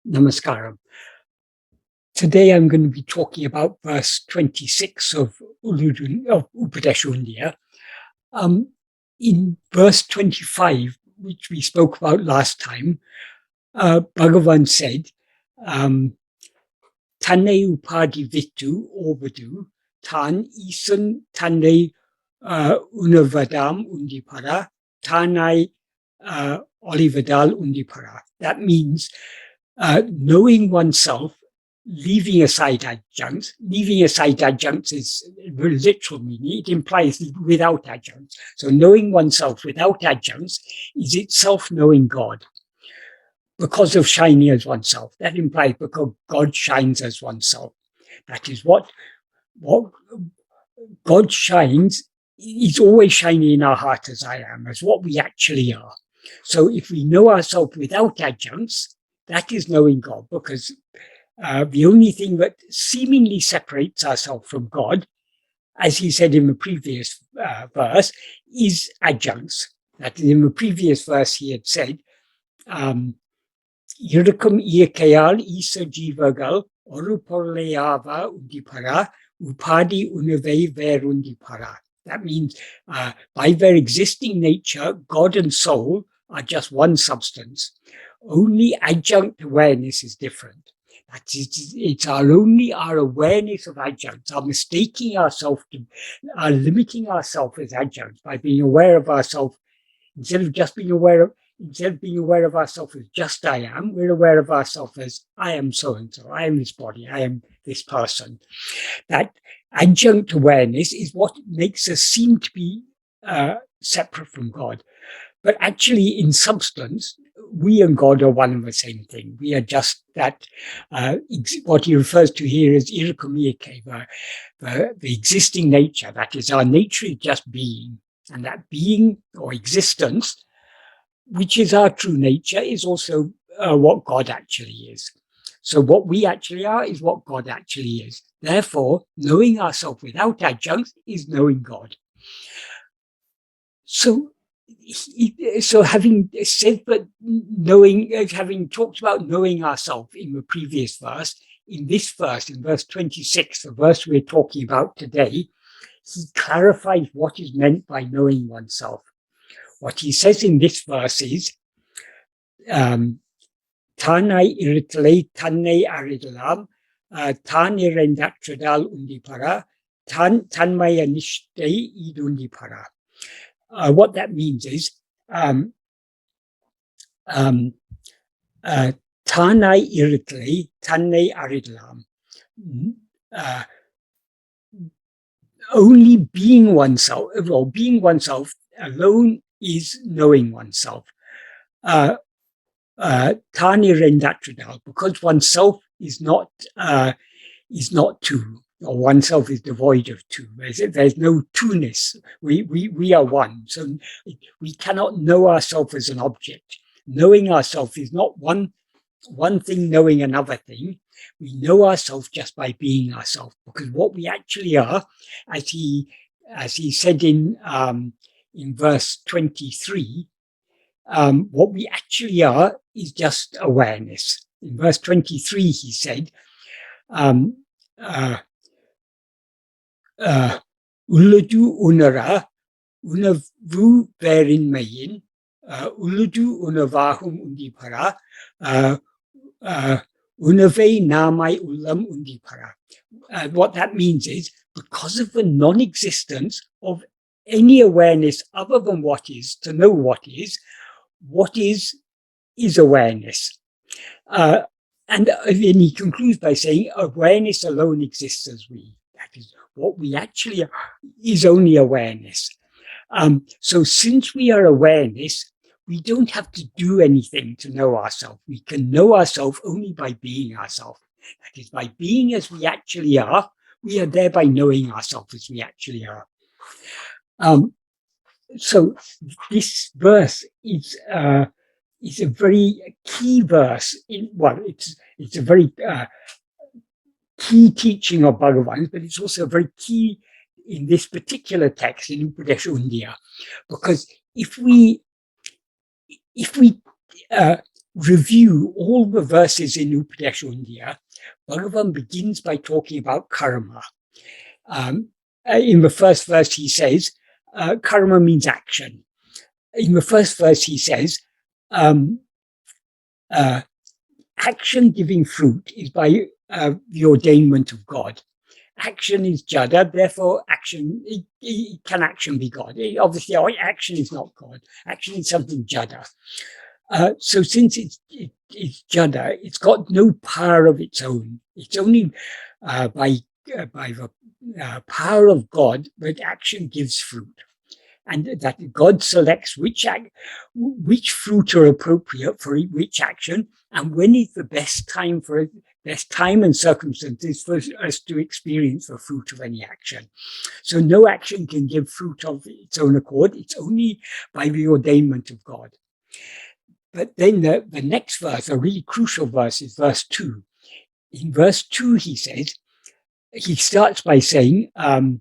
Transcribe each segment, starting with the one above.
Namaskaram. Today I'm going to be talking about verse 26 of Upadēśa Undiyār. In verse 25, which we spoke about last time, Bhagavan said, Tanne Upadēśa Undiyār, Tan Isan Tanne Uļḷadu Nāṛpadu, Tanai Olivadal Undipara. That means knowing oneself, leaving aside adjuncts. Leaving aside adjuncts is a very literal meaning. It implies without adjuncts. So knowing oneself without adjuncts is itself knowing God. Because of shining as oneself. That implies because God shines as oneself. That is what God shines. He's always shining in our heart as I am, as what we actually are. So if we know ourselves without adjuncts, that is knowing God, because the only thing that seemingly separates ourselves from God, as he said in the previous verse, is adjuncts. That in the previous verse he had said, Yirukam Iekayal Isa Jivagal Oruporleava Undipara Upadi Unave Verundipara. That means by their existing nature, God and soul are just one substance. Only adjunct awareness is different. That is, it's our awareness of adjuncts, our mistaking ourselves, our limiting ourselves as adjuncts by being aware of ourselves instead of being aware of ourselves as just I am. We're aware of ourselves as I am so and so. I am this body. I am this person. That adjunct awareness is what makes us seem to be separate from God. But actually, in substance, we and God are one and the same thing. We are just that, what he refers to here as irakumiyake, the existing nature. That is, our nature is just being. And that being or existence, which is our true nature, is also what God actually is. So what we actually are is what God actually is. Therefore, knowing ourselves without adjuncts is knowing God. So having said that, having talked about knowing ourselves in the previous verse, in this verse, in verse 26, the verse we're talking about today, he clarifies what is meant by knowing oneself. What he says in this verse is, Tanai iritle tanne aridalam, tan irendatradal undipara, tanmaya nishte idundipara. What that means is, tanai iritle tanne aridalam. Only being oneself, or being oneself alone is knowing oneself. Tani rendatradal, because oneself is not two, or oneself is devoid of two. There's no two-ness. We are one. So we cannot know ourselves as an object. Knowing ourselves is not one thing knowing another thing. We know ourselves just by being ourselves, because what we actually are, as he said in verse 23, what we actually are is just awareness. In verse 23, he said, Uļḷadu Nāṛpadu, unavu verin mayin, Uļḷadu unavahum undipara, unave namai ullam undipara. What that means is, because of the non-existence of any awareness other than what is, to know what is awareness. And then he concludes by saying, awareness alone exists as we. That is, what we actually are is only awareness. So since we are awareness, we don't have to do anything to know ourselves. We can know ourselves only by being ourselves. That is, by being as we actually are, we are thereby knowing ourselves as we actually are. So this verse is a very key verse. It's a very key teaching of Bhagavan, but it's also very key in this particular text in Upadēśa Undiyār, because if we review all the verses in Upadēśa Undiyār, Bhagavan begins by talking about karma. In the first verse, he says, karma means action. In the first verse, he says, action giving fruit is by the ordainment of God. Action is jada, therefore action, can action be God? Obviously, action is not God. Action is something jada. So since it's jada, it's got no power of its own. It's only by the power of God that action gives fruit. And that God selects which fruit are appropriate for which action, and when is the best time and circumstances for us to experience the fruit of any action. So no action can give fruit of its own accord. It's only by the ordainment of God. But then the next verse, a really crucial verse, is verse 2. In verse 2, he says, he starts by saying, I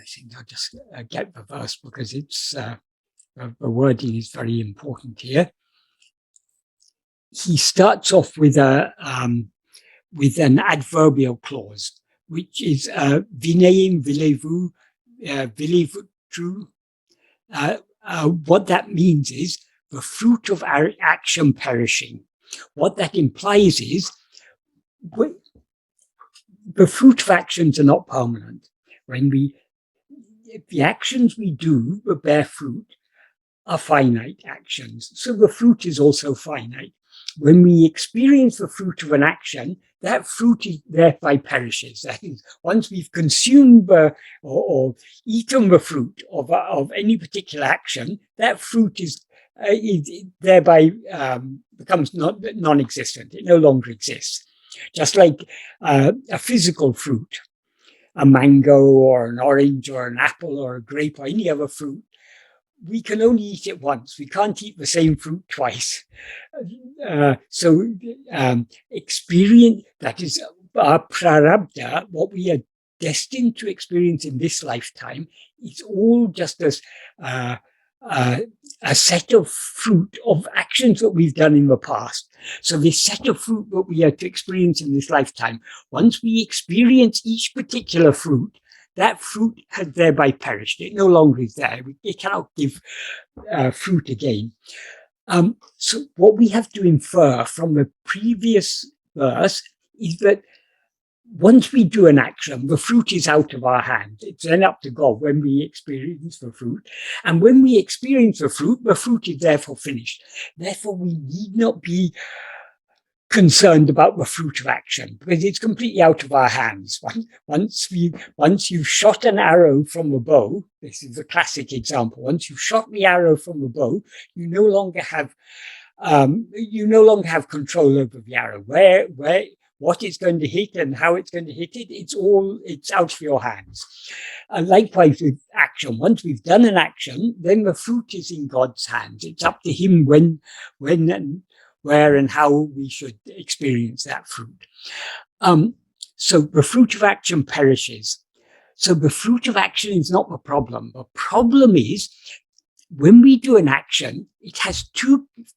think I'll just get the verse because it's the wording is very important here. He starts off with an adverbial clause, which is vinayim vilevu vilevutru. What that means is the fruit of our action perishing. What that implies is the fruit of actions are not permanent. The actions we do that bear fruit are finite actions. So the fruit is also finite. When we experience the fruit of an action, that fruit thereby perishes. That is, once we've consumed or eaten the fruit of any particular action, that fruit is thereby becomes non-existent. It no longer exists. Just like a physical fruit, a mango or an orange or an apple or a grape or any other fruit, we can only eat it once. We can't eat the same fruit twice. So experience, that is our prarabdha, what we are destined to experience in this lifetime, is all just as a set of fruit of actions that we've done in the past. So this set of fruit that we are to experience in this lifetime, once we experience each particular fruit, that fruit has thereby perished. It no longer is there. It cannot give fruit again. So what we have to infer from the previous verse is that once we do an action, the fruit is out of our hands. It's then up to God when we experience the fruit. And when we experience the fruit is therefore finished. Therefore, we need not be concerned about the fruit of action because it's completely out of our hands. Once you've shot an arrow from a bow, this is a classic example. Once you've shot the arrow from a bow, you no longer have control over the arrow. What it's going to hit and how it's going to hit it, it's out of your hands. And likewise with action, once we've done an action, then the fruit is in God's hands. It's up to Him when and where and how we should experience that fruit. So the fruit of action perishes. So the fruit of action is not the problem. The problem is when we do an action,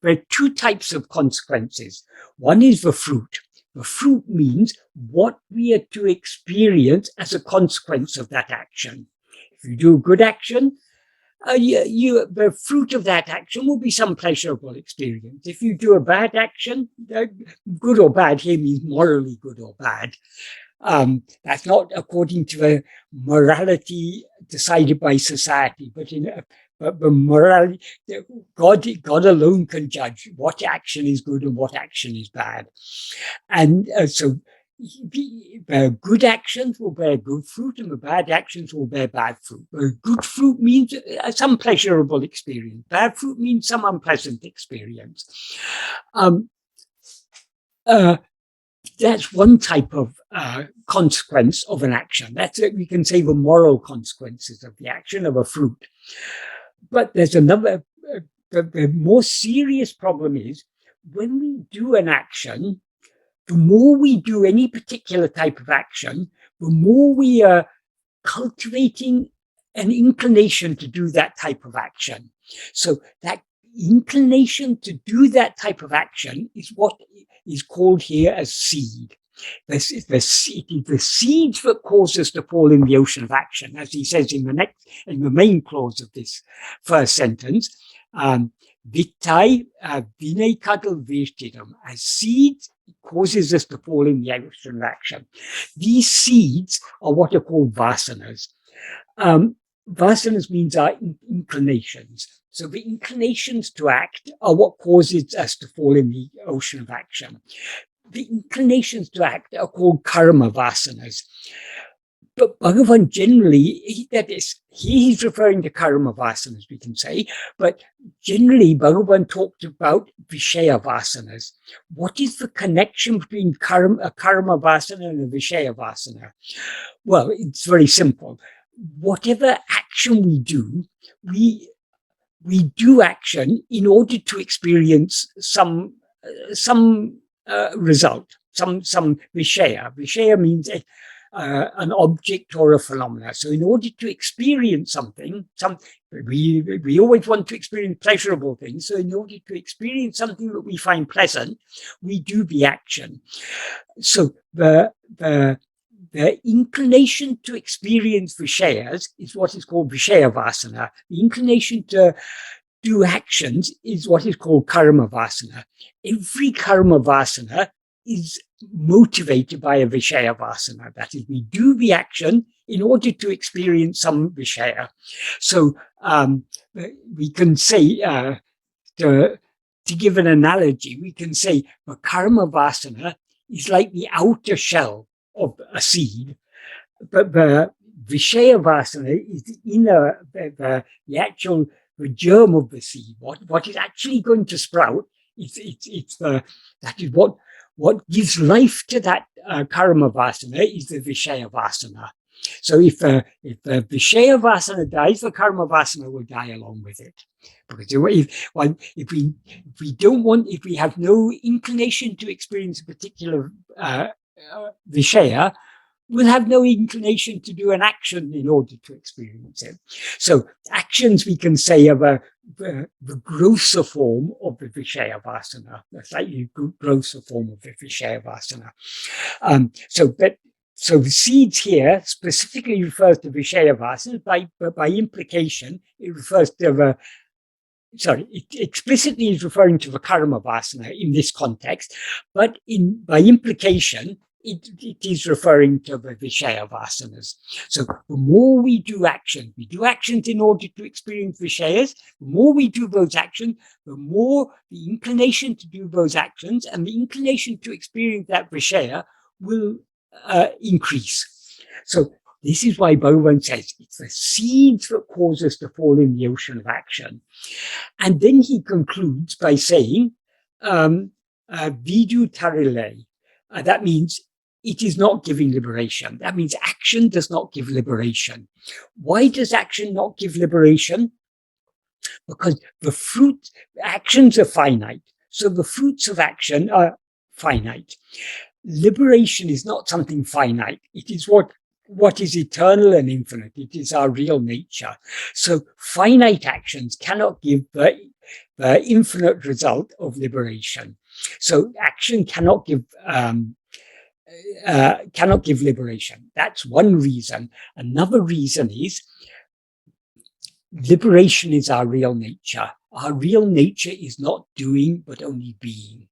there are two types of consequences. One is the fruit. The fruit means what we are to experience as a consequence of that action. If you do a good action, the fruit of that action will be some pleasurable experience. If you do a bad action, good or bad here means morally good or bad. That's not according to the morality decided by society, but the morality, God alone can judge what action is good and what action is bad. And so the good actions will bear good fruit and the bad actions will bear bad fruit. Good fruit means some pleasurable experience. Bad fruit means some unpleasant experience. That's one type of consequence of an action. That's we can say the moral consequences of the action of a fruit. But there's another, the more serious problem is when we do an action, the more we do any particular type of action, the more we are cultivating an inclination to do that type of action. So that inclination to do that type of action is what is called here as seed. It is the seeds that cause us to fall in the ocean of action, as he says in the main clause of this first sentence. Vittai vinekadal virtidam. As seeds, it causes us to fall in the ocean of action. These seeds are what are called vasanas. Vasanas means our inclinations. So the inclinations to act are what causes us to fall in the ocean of action. The inclinations to act are called karma vasanas. But Bhagavan generally, he's referring to karma vasanas, we can say, but generally Bhagavan talked about Vishaya vasanas. What is the connection between a karma vasana and a Vishaya vasana? Well, it's very simple. Whatever action we do action in order to experience some result, some Vishaya. Vishaya means an object or a phenomena. So in order to experience something, we always want to experience pleasurable things. So in order to experience something that we find pleasant, we do the action. So the inclination to experience Vishayas is what is called Vishaya vasana. The inclination to do actions is what is called karma vasana. Every karma vasana is motivated by a Vishaya vasana. That is, we do the action in order to experience some Vishaya. So we can say, to give an analogy, we can say the karma vasana is like the outer shell of a seed, but the Vishaya vasana is the inner, the actual the germ of the seed. What is actually going to sprout? That is what gives life to that karma vasana is the Vishaya vasana. So if the Vishaya vasana dies, the karma vasana will die along with it. Because if we have no inclination to experience a particular Vishaya, we'll have no inclination to do an action in order to experience it. So actions, we can say, are the grosser form of the Vishaya vasana. That's like the grosser form of the Vishaya vasana. So the seeds here specifically refers to Vishaya vasana. By implication, it refers to it explicitly is referring to the karma vasana in this context, but by implication, it is referring to the Vishaya vasanas. So the more we do actions in order to experience Vishayas, the more we do those actions, the more the inclination to do those actions and the inclination to experience that Vishaya will increase. So this is why Bhagavan says it's the seeds that cause us to fall in the ocean of action. And then he concludes by saying, Vidu tarile. That means it is not giving liberation. That means action does not give liberation. Why does action not give liberation? Because actions are finite. So the fruits of action are finite. Liberation is not something finite. It is what is eternal and infinite. It is our real nature. So finite actions cannot give the infinite result of liberation. So action cannot give liberation. That's one reason. Another reason is liberation is our real nature. Our real nature is not doing, but only being.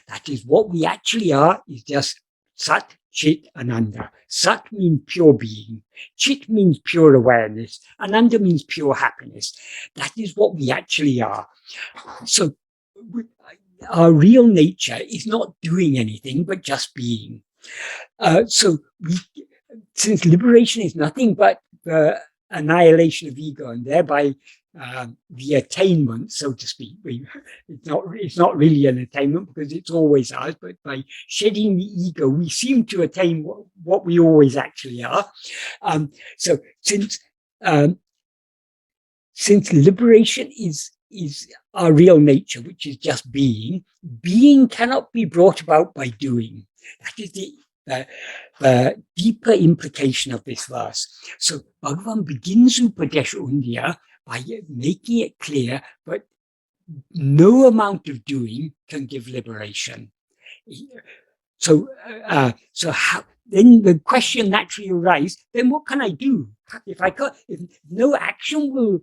That is what we actually are, is just Sat, Chit, Ananda. Sat means pure being. Chit means pure awareness. Ananda means pure happiness. That is what we actually are. So our real nature is not doing anything, but just being. Since liberation is nothing but the annihilation of ego and thereby the attainment, so to speak. It's not really an attainment because it's always ours, but by shedding the ego, we seem to attain what we always actually are. So since liberation is our real nature, which is just being cannot be brought about by doing. That is the deeper implication of this verse. So Bhagavan begins Upadēśa Undiyār by making it clear that no amount of doing can give liberation. So how, then the question naturally arises, then what can I do? If no action will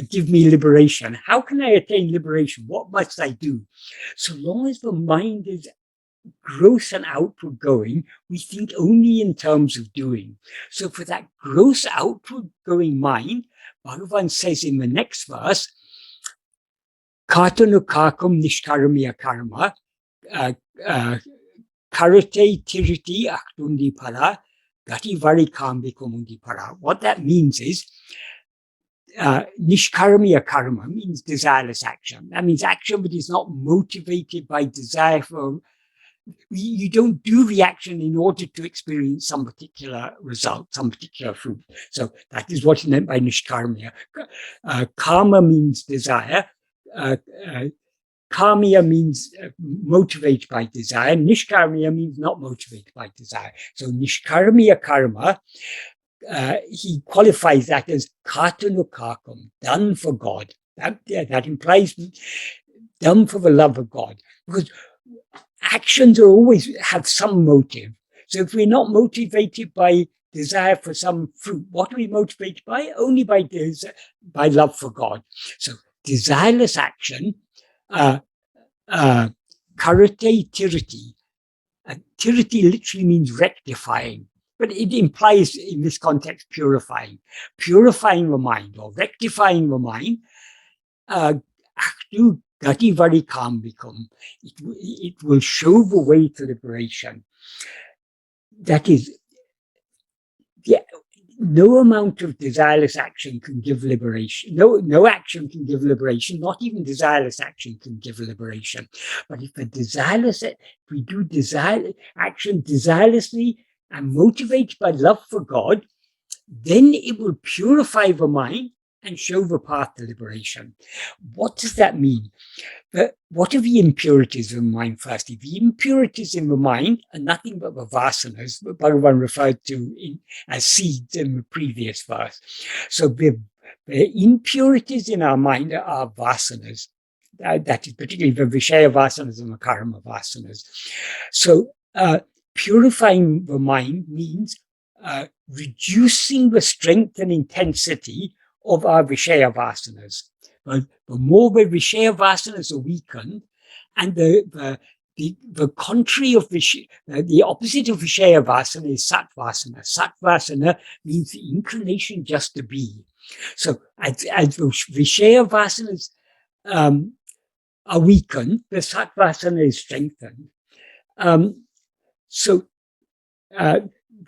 give me liberation, how can I attain liberation? What must I do? So long as the mind is gross and outward going, we think only in terms of doing. So for that gross outward going mind, Bhagavan says in the next verse, Kartanukakam nishkaramiya karma, karate tiriti aktundi para, gati varikambikumundi para. What that means is, nishkaramiya karma means desireless action. That means action that is not motivated by desire for. You don't do the action in order to experience some particular result, some particular fruit. So that is what is meant by nishkarmiya. Karma means desire. Karmiya means motivated by desire. Nishkarmiya means not motivated by desire. So nishkarmiya karma, he qualifies that as kartanukakam, done for God. That implies done for the love of God. Because actions are always have some motive. So if we're not motivated by desire for some fruit, what are we motivated by? Only by love for God. So desireless action, karate tiriti. Tiriti literally means rectifying, but it implies in this context purifying. Purifying the mind or rectifying the mind, aktu gati varikambikam. It will show the way to liberation. That is, no amount of desireless action can give liberation. No action can give liberation. Not even desireless action can give liberation. But if we do action desirelessly and motivated by love for God, then it will purify the mind and show the path to liberation. What does that mean? What are the impurities of the mind firstly? The impurities in the mind are nothing but the vasanas, that Bhagavan referred to as seeds in the previous verse. So the impurities in our mind are vasanas. That is particularly the Vishaya vasanas and the Karma vasanas. So purifying the mind means reducing the strength and intensity of our Vishaya vasanas. But the more the Vishaya vasanas are weakened, and the contrary of the opposite of Vishaya vasana is Satvasana. Satvasana means the inclination just to be. So as the Vishaya vasanas are weakened, the Satvasana is strengthened.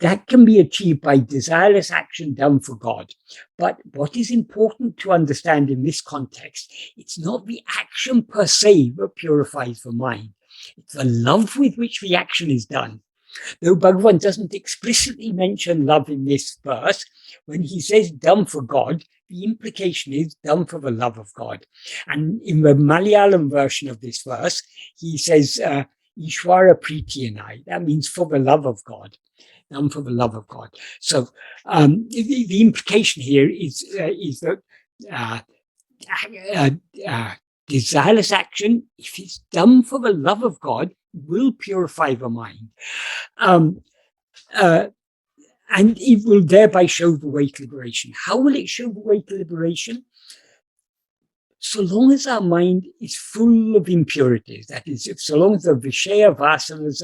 That can be achieved by desireless action done for God. But what is important to understand in this context, it's not the action per se that purifies the mind. It's the love with which the action is done. Though Bhagavan doesn't explicitly mention love in this verse, when he says done for God, the implication is done for the love of God. And in the Malayalam version of this verse, he says, Ishwara Pritiyanai. That means for the love of God. Done for the love of God. So the implication here is that desireless action, if it's done for the love of God, will purify the mind. And it will thereby show the way to liberation. How will it show the way to liberation? So long as our mind is full of impurities, that is, so long as the Vishaya vasanas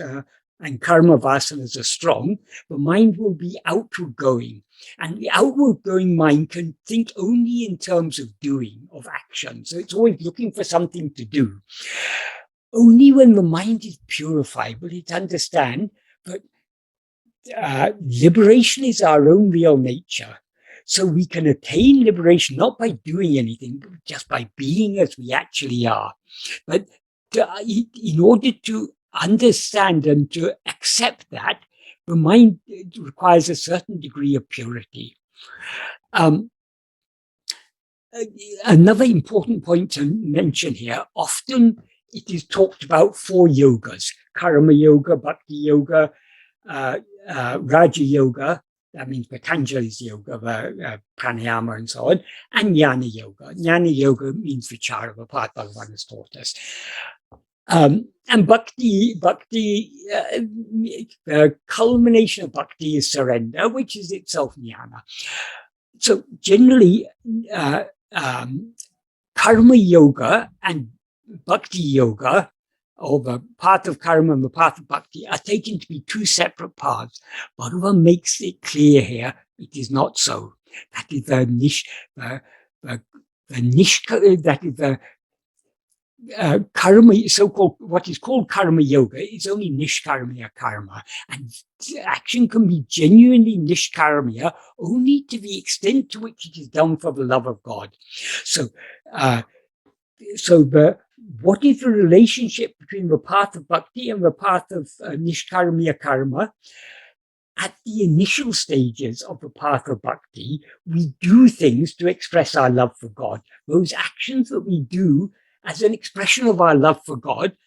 and karma vasanas are strong, the mind will be outward going. And the outward going mind can think only in terms of doing, of action. So it's always looking for something to do. Only when the mind is purified will it understand that liberation is our own real nature. So we can attain liberation not by doing anything, but just by being as we actually are. But in order to understand and to accept that, the mind requires a certain degree of purity. Another important point to mention here, often it is talked about 4 yogas, karma yoga, bhakti yoga, raja yoga, That means Patanjali's yoga, pranayama and so on, and jnana yoga. Jnana yoga means vichara, the path Bhagavan has taught us. And bhakti, the culmination of bhakti is surrender, which is itself jnana. So generally, karma yoga and bhakti yoga, or the path of karma and the path of bhakti, are taken to be two separate paths. Bhagavan makes it clear here it is not so. That is karma, so-called what is called karma yoga is only nishkarmiya karma, and action can be genuinely nishkarmiya only to the extent to which it is done for the love of God. So, what is the relationship between the path of bhakti and the path of nishkarmiya karma? At the initial stages of the path of bhakti, we do things to express our love for God. Those actions that we do as an expression of our love for God,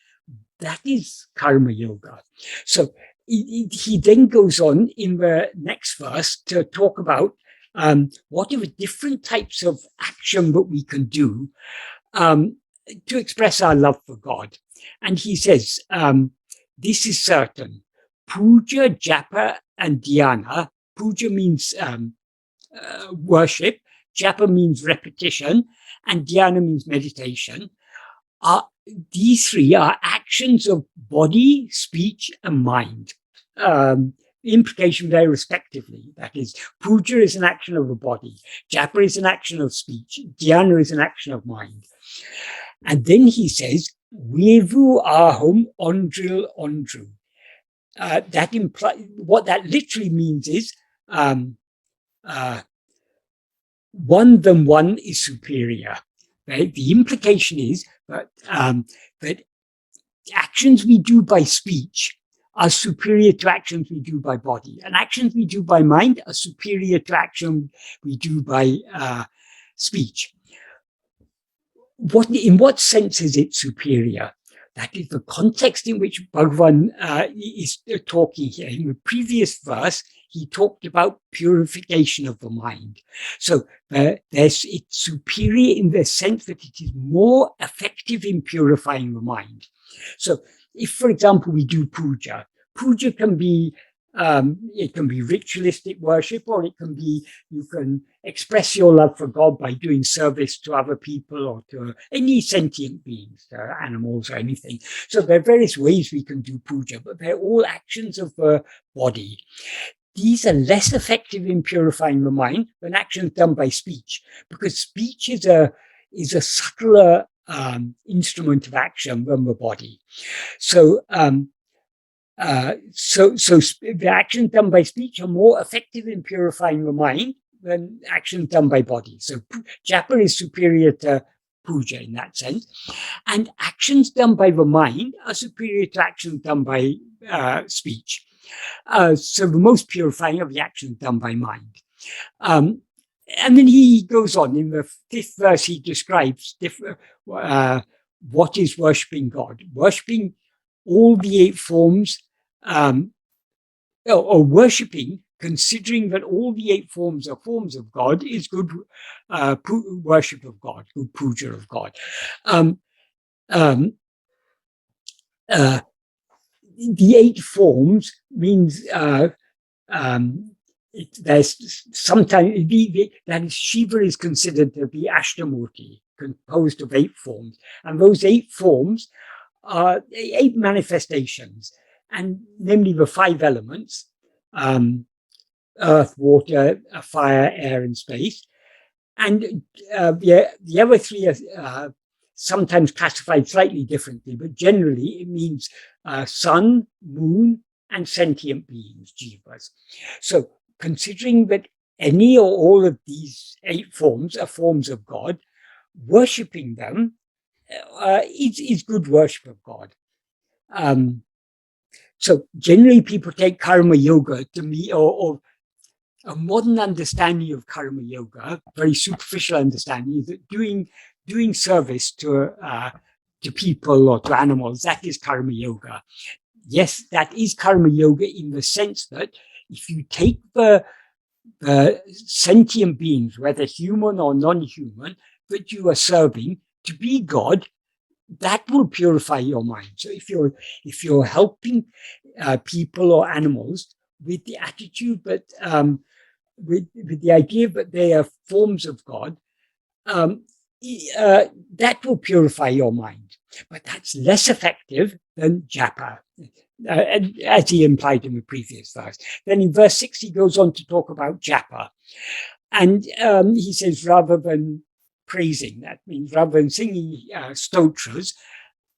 that is karma yoga. So he then goes on in the next verse to talk about what are the different types of action that we can do to express our love for God. And he says, this is certain. Puja, japa, and dhyana. Puja means worship. Japa means repetition. And dhyana means meditation. These three are actions of body, speech, and mind. Implication there respectively. That is, puja is an action of the body. Japa is an action of speech. Dhyana is an action of mind. And then he says, Vevu ahum ondril ondru. That implies, what that literally means is, one than one is superior. Right? The implication is that, that actions we do by speech are superior to actions we do by body, and actions we do by mind are superior to actions we do by speech. In what sense is it superior? That is the context in which Bhagavan is talking here. In the previous verse, he talked about purification of the mind. So it's superior in the sense that it is more effective in purifying the mind. So if, for example, we do puja, puja can be it can be ritualistic worship, or it can be, you can express your love for God by doing service to other people or to any sentient beings, animals or anything. So there are various ways we can do puja, but they're all actions of the body. These are less effective in purifying the mind than actions done by speech, because speech is a subtler instrument of action than the body. So the actions done by speech are more effective in purifying the mind than actions done by body. So japa is superior to puja in that sense. And actions done by the mind are superior to actions done by speech. So the most purifying of the actions done by mind. And then he goes on in the 5th verse, he describes what is worshipping God. Worshipping all the 8 forms, or worshipping, considering that all the 8 forms are forms of God, is good worship of God, good puja of God. The 8 forms means there's sometimes that is, Shiva is considered to be Ashtamurti, composed of 8 forms, and those 8 forms are 8 manifestations, and namely the 5 elements: earth, water, fire, air, and space. And the other 3 are sometimes classified slightly differently, but generally it means sun, moon, and sentient beings, jivas. So considering that any or all of these 8 forms are forms of God, worshipping them is good worship of God. So generally people take karma yoga to me, or a modern understanding of karma yoga, very superficial understanding, is that doing service to people or to animals, that is karma yoga. Yes, that is karma yoga in the sense that if you take the sentient beings, whether human or non-human, that you are serving to be God, that will purify your mind. So if you're helping people or animals with the attitude that with the idea that they are forms of God, that will purify your mind. But that's less effective than japa, as he implied in the previous verse. Then in verse 6, he goes on to talk about japa. And he says, rather than praising, that means rather than singing stotras,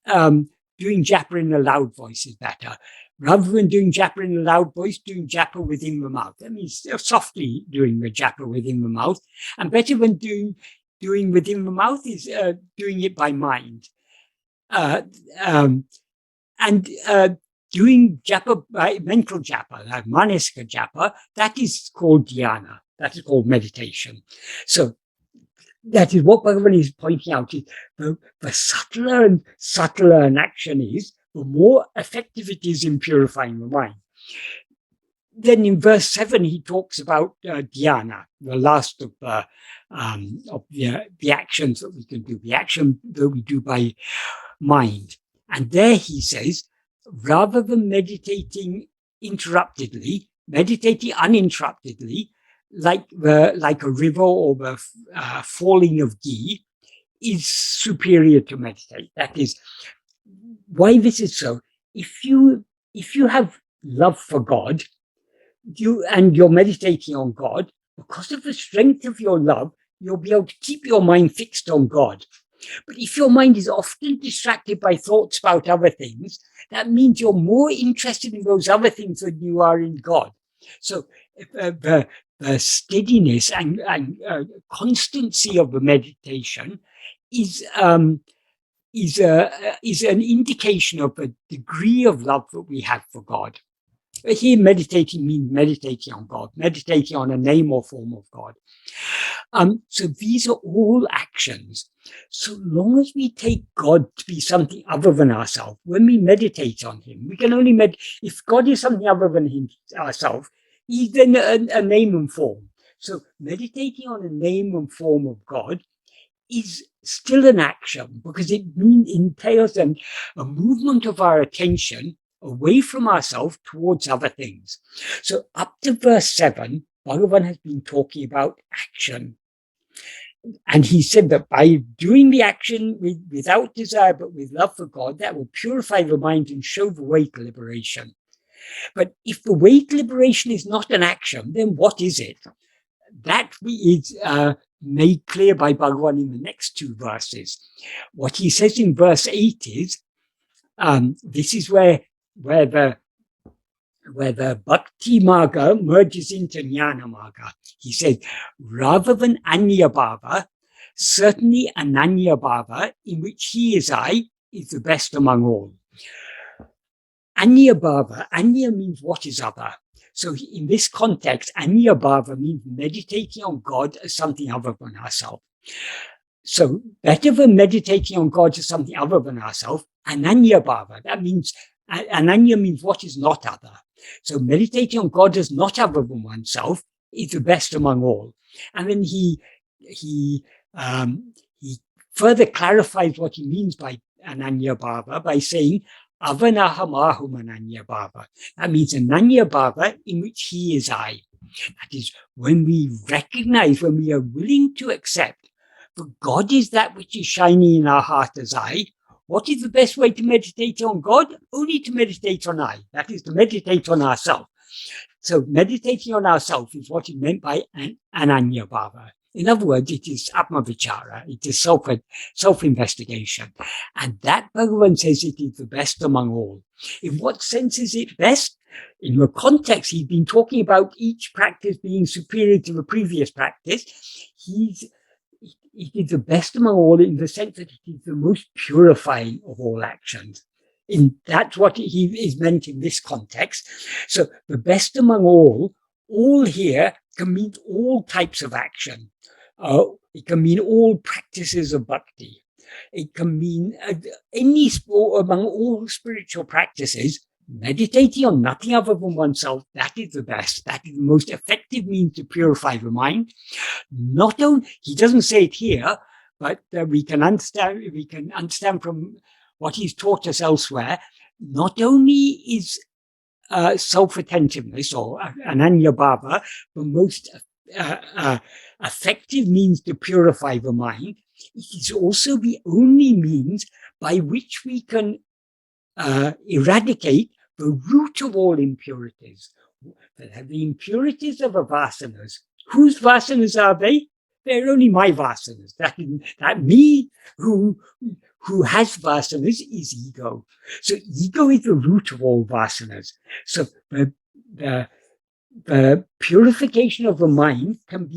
doing japa in a loud voice is better. Rather than doing japa in a loud voice, doing japa within the mouth. That means softly doing the japa within the mouth. And better than doing within the mouth is doing it by mind. Doing japa by mental japa, like manasika japa, that is called dhyana. That is called meditation. So that is what Bhagavan is pointing out. Is the subtler and subtler an action is, the more effective it is in purifying the mind. Then in verse 7, he talks about dhyana, the last of the actions that we can do, the action that we do by mind. And there he says, rather than meditating interruptedly, meditating uninterruptedly, like a river or the falling of ghee, is superior to meditate. That is why this is so. If you have love for God, and you're meditating on God, because of the strength of your love, you'll be able to keep your mind fixed on God. But if your mind is often distracted by thoughts about other things, that means you're more interested in those other things than you are in God. So the steadiness and constancy of the meditation is an indication of the degree of love that we have for God. Here, meditating means meditating on God, meditating on a name or form of God. So these are all actions. So long as we take God to be something other than ourselves, when we meditate on Him, we can only if God is something other than ourselves, He's then a name and form. So meditating on a name and form of God is still an action, because it entails a movement of our attention away from ourselves towards other things. So up to verse 7, Bhagavan has been talking about action. And he said that by doing the action without desire but with love for God, that will purify the mind and show the way to liberation. But if the way to liberation is not an action, then what is it? That is made clear by Bhagavan in the next two verses. What he says in verse 8 is, this is where the bhakti marga merges into jnana marga. He says, rather than anya bhava, certainly ananya bhava, in which he is I, is the best among all. Anya bhava, anya means what is other. So in this context, anya bhava means meditating on God as something other than ourselves. So better than meditating on God as something other than ourselves, ananya bhava, that means ananya means what is not other. So meditating on God as not other than oneself is the best among all. And then he further clarifies what he means by ananya bhava by saying, avanaham ahum ananya bhava. That means ananya bhava in which he is I. That is, when we recognize, when we are willing to accept that God is that which is shining in our heart as I. What is the best way to meditate on God? Only to meditate on I. That is, to meditate on ourselves. So meditating on ourselves is what is meant by ananya bhava. In other words, it is Atma-vichara. It is self-investigation. And that Bhagavan says it is the best among all. In what sense is it best? In the context, he's been talking about each practice being superior to the previous practice. It is the best among all in the sense that it is the most purifying of all actions. That's what he is meant in this context. So the best among all here can mean all types of action. It can mean all practices of bhakti. It can mean any sport among all spiritual practices. meditating on nothing other than oneself, that is the best. That is the most effective means to purify the mind. Not only, he doesn't say it here, but we can understand from what he's taught us elsewhere, not only is self-attentiveness or ananya bhava the most effective means to purify the mind, it is also the only means by which we can eradicate the root of all impurities. The impurities of the vasanas. Whose vasanas are they? They're only my vasanas. That me who has vasanas is ego. So ego is the root of all vasanas. So the purification of the mind can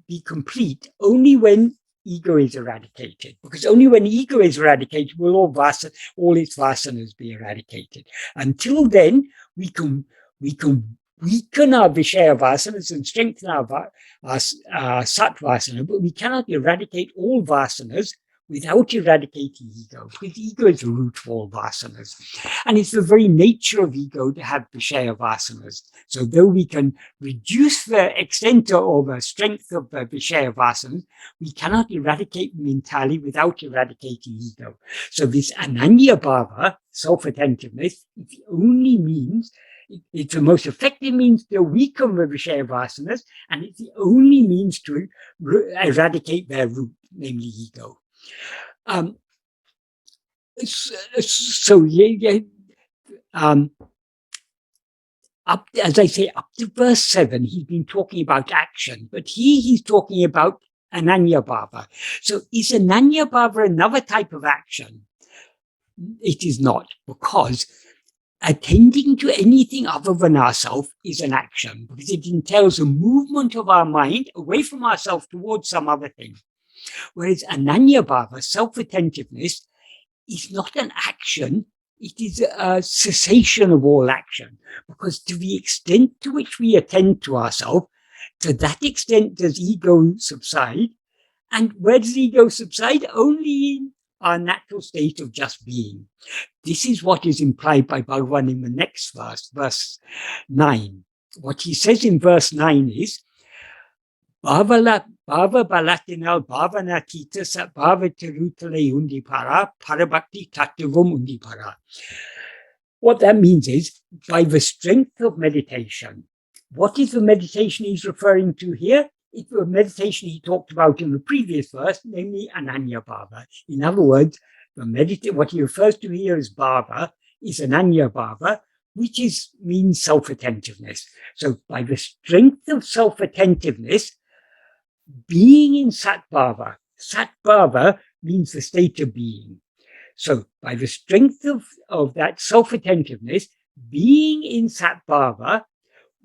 be complete only when ego is eradicated, because only when ego is eradicated will all its vasanas be eradicated. Until then, we can weaken our Vishaya vasanas and strengthen our Sat vasana, but we cannot eradicate all vasanas without eradicating ego, because ego is the root of all vasanas. And it's the very nature of ego to have Vishaya vasanas. So though we can reduce the extent or the strength of the Vishaya vasanas, we cannot eradicate them entirely without eradicating ego. So this ananya bhava, self-attentiveness, is the only means, it's the most effective means to weaken the Vishaya vasanas, and it's the only means to eradicate their root, namely ego. As I say, up to verse 7, he's been talking about action, but here he's talking about ananya bhava. So is ananya bhava another type of action? It is not, because attending to anything other than ourself is an action, because it entails a movement of our mind away from ourself towards some other thing. Whereas ananya bhava, self-attentiveness, is not an action, it is a cessation of all action. Because to the extent to which we attend to ourselves, to that extent does ego subside. And where does ego subside? Only in our natural state of just being. This is what is implied by Bhagavan in the next verse, verse 9. What he says in verse 9 is, Bhava balatinal bhavanatita bhava tirutale undipara parabhakti tattvam undipara. What that means is, by the strength of meditation. What is the meditation he's referring to here? It's the meditation he talked about in the previous verse, namely ananya bhava. In other words, what he refers to here as bhava is ananya bhava, which means self-attentiveness. So by the strength of self-attentiveness, being in Sat-bhava means the state of being. So by the strength of that self-attentiveness, being in Sat-bhava,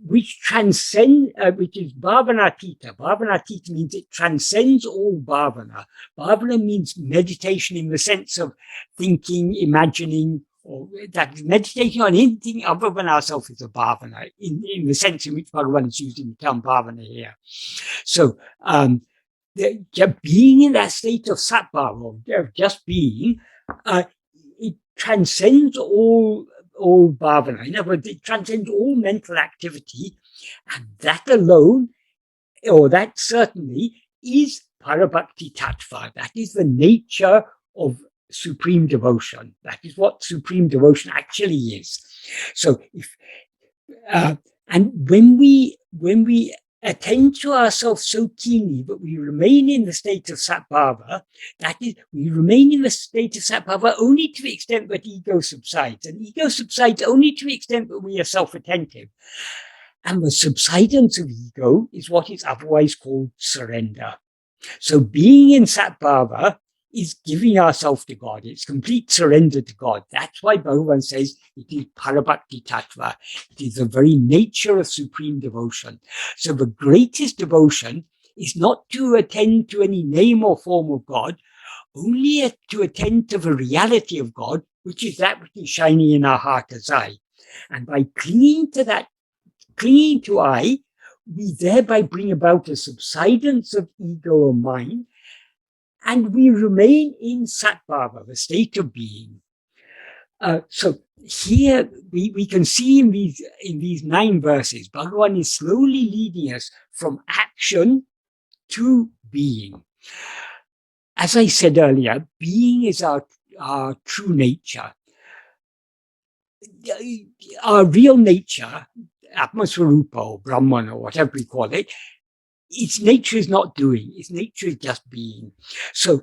which is bhavanatita. Bhavanatita means it transcends all bhavana. Bhavana means meditation in the sense of thinking, imagining, or that meditating on anything other than ourselves is a bhavana, in the sense in which Bhagavan is using the term bhavana here. So being in that state of Sat-bhava, of just being, it transcends all bhavana. In other words, it transcends all mental activity, and that alone, or that certainly, is parabhakti tattva. That is the nature of supreme devotion. That is what supreme devotion actually is. So, and when we attend to ourselves so keenly that we remain in the state of Sat-bhava, that is, we remain in the state of Sat-bhava only to the extent that ego subsides. And ego subsides only to the extent that we are self-attentive. And the subsidence of ego is what is otherwise called surrender. So being in Sat-bhava is giving ourselves to God. It's complete surrender to God. That's why Bhagavan says it is parabhakti tattva. It is the very nature of supreme devotion. So the greatest devotion is not to attend to any name or form of God, only to attend to the reality of God, which is that which is shining in our heart as I. And by clinging to I, we thereby bring about a subsidence of ego or mind, and we remain in Sat-bhava, the state of being. So here we can see in these 9 verses, Bhagavan is slowly leading us from action to being. As I said earlier, being is our true nature. Our real nature, Atma-swarupa or Brahman or whatever we call it, its nature is not doing. Its nature is just being. So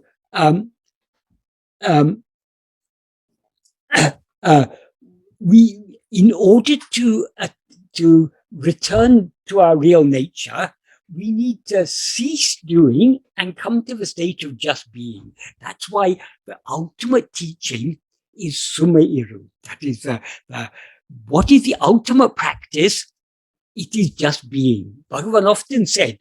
we, in order to return to our real nature, we need to cease doing and come to the state of just being. That's why the ultimate teaching is Summa Iru. That is what is the ultimate practice? It is just being. Bhagavan often said,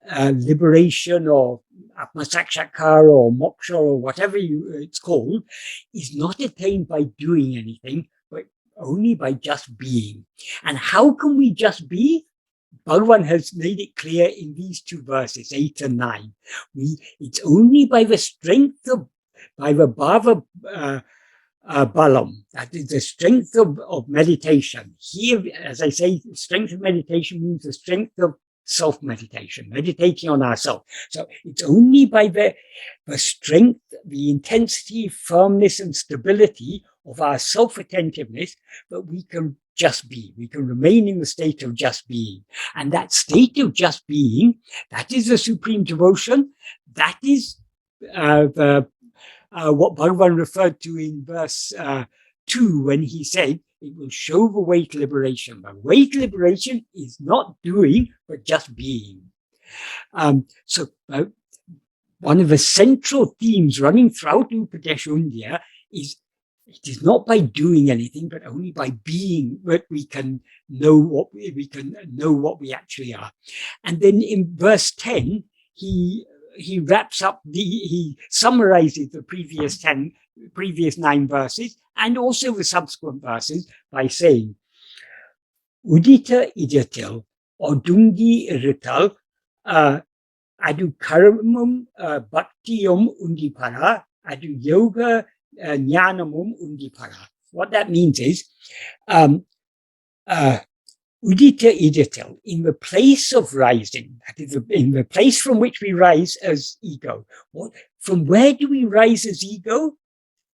liberation or Atma-vichara or moksha or whatever it's called is not attained by doing anything, but only by just being. And how can we just be? Bhagavan has made it clear in these 2 verses, 8 and 9. It's only by the strength of, by the bhava balam, that is the strength of meditation. Here, as I say, the strength of meditation means the strength of self-meditation, meditating on ourselves. So it's only by the strength, the intensity, firmness, and stability of our self-attentiveness that we can just be. We can remain in the state of just being. And that state of just being, that is the supreme devotion. That is what Bhagavan referred to in verse 2 when he said, it will show the way to liberation. The way to liberation is not doing, but just being. So one of the central themes running throughout Upadēśa Undiyār is it is not by doing anything, but only by being that we can know what we actually are. And then in verse 10, he wraps up he summarizes the previous 9 verses and also the subsequent verses by saying, Udita ijatil odungi irital adu karamum bhaktiyum undipara adu yoga jnanamum undipara. What that means is, udita ijatil, in the place of rising, that is in the place from which we rise as ego. From where do we rise as ego?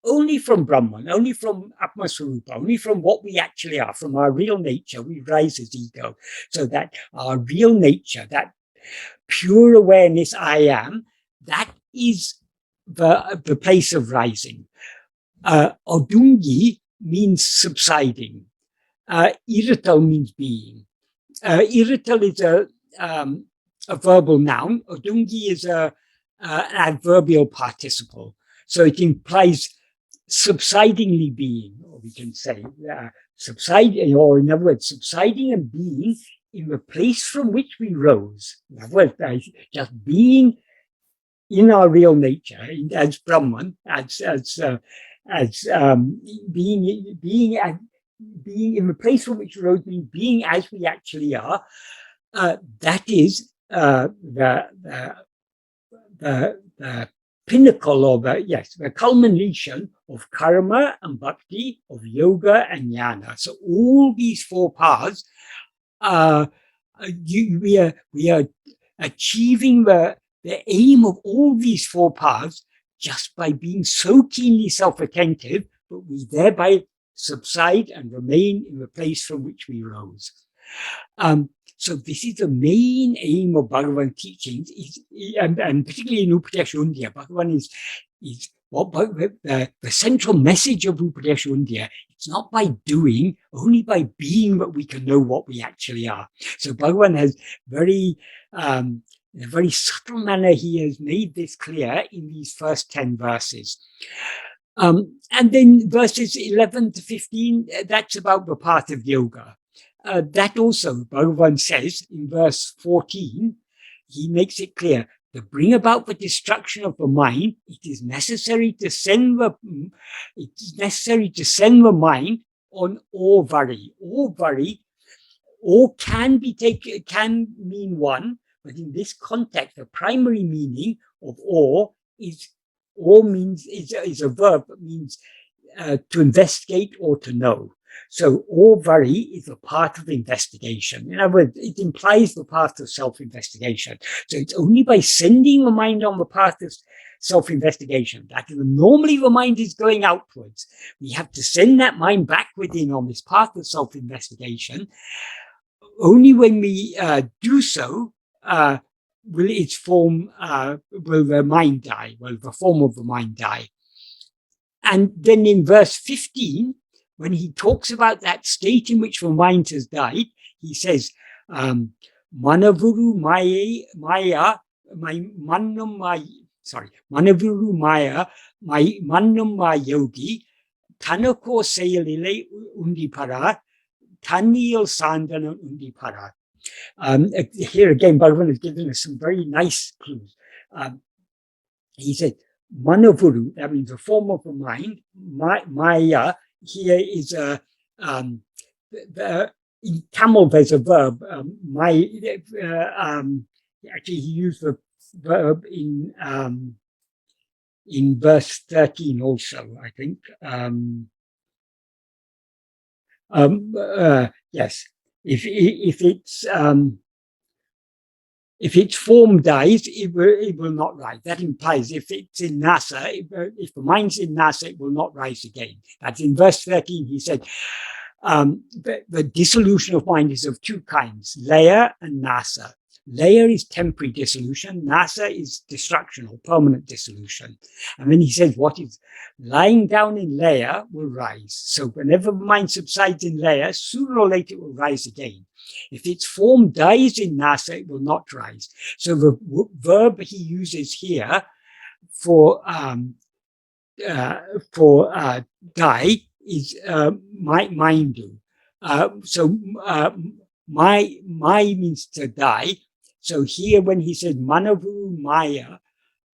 Only from Brahman, only from Atma-swarupa, only from what we actually are, from our real nature, we rise as ego. So that our real nature, that pure awareness I am, that is the place of rising. Odungi means subsiding. Irital means being. Irital is a verbal noun. Odungi is an adverbial participle. So it implies subsidingly being, or we can say subsiding, or in other words, subsiding and being in the place from which we rose. In other words, just being in our real nature, as Brahman, as being in the place from which we rose, means being as we actually are. That is the pinnacle of the culmination of karma and bhakti, of yoga and jnana. So all these 4 paths, we are achieving the aim of all these 4 paths just by being so keenly self-attentive, but we thereby subside and remain in the place from which we rose. So this is the main aim of Bhagavan teachings, and particularly in Upadēśa Undiyār. Bhagavan is what the central message of Upadēśa Undiyār. It's not by doing, only by being that we can know what we actually are. So Bhagavan has in a very subtle manner, he has made this clear in these first 10 verses. And then verses 11 to 15, that's about the path of yoga. That also, Bhagavan says in verse 14, he makes it clear, to bring about the destruction of the mind, it is necessary to send the mind on all worry. All worry, all can mean one, but in this context, the primary meaning of all is a verb that means to investigate or to know. So ourvari is a path of investigation. In other words, it implies the path of self-investigation. So it's only by sending the mind on the path of self-investigation, that normally the mind is going outwards. We have to send that mind back within on this path of self-investigation. Only when we do so will its form, will the mind die, will the form of the mind die. And then in verse 15, when he talks about that state in which the mind has died, he says, Manavuru Maya, Manavuru Maya, Mannam Yogi, Tanako Sayalile Undipara, Tanil Sandana Undipara. Here again, Bhagavan has given us some very nice clues. He said, Manavuru, that means the form of the mind, Maya, here is a, in Tamil there's a verb, actually he used the verb in verse 13 also, I think. Yes, if its form dies, it will not rise. That implies if it's in nasa, if the mind's in nasa, it will not rise again. That's in verse 13. He said, the dissolution of mind is of two kinds, laya and nasa. Laya is temporary dissolution. Nasa is destruction or permanent dissolution. And then he says what is lying down in laya will rise. So whenever the mind subsides in laya, sooner or later it will rise again. If its form dies in nasa, it will not rise. So the verb he uses here for die is mindu. So my means to die. So here when he says Manavuru Maya,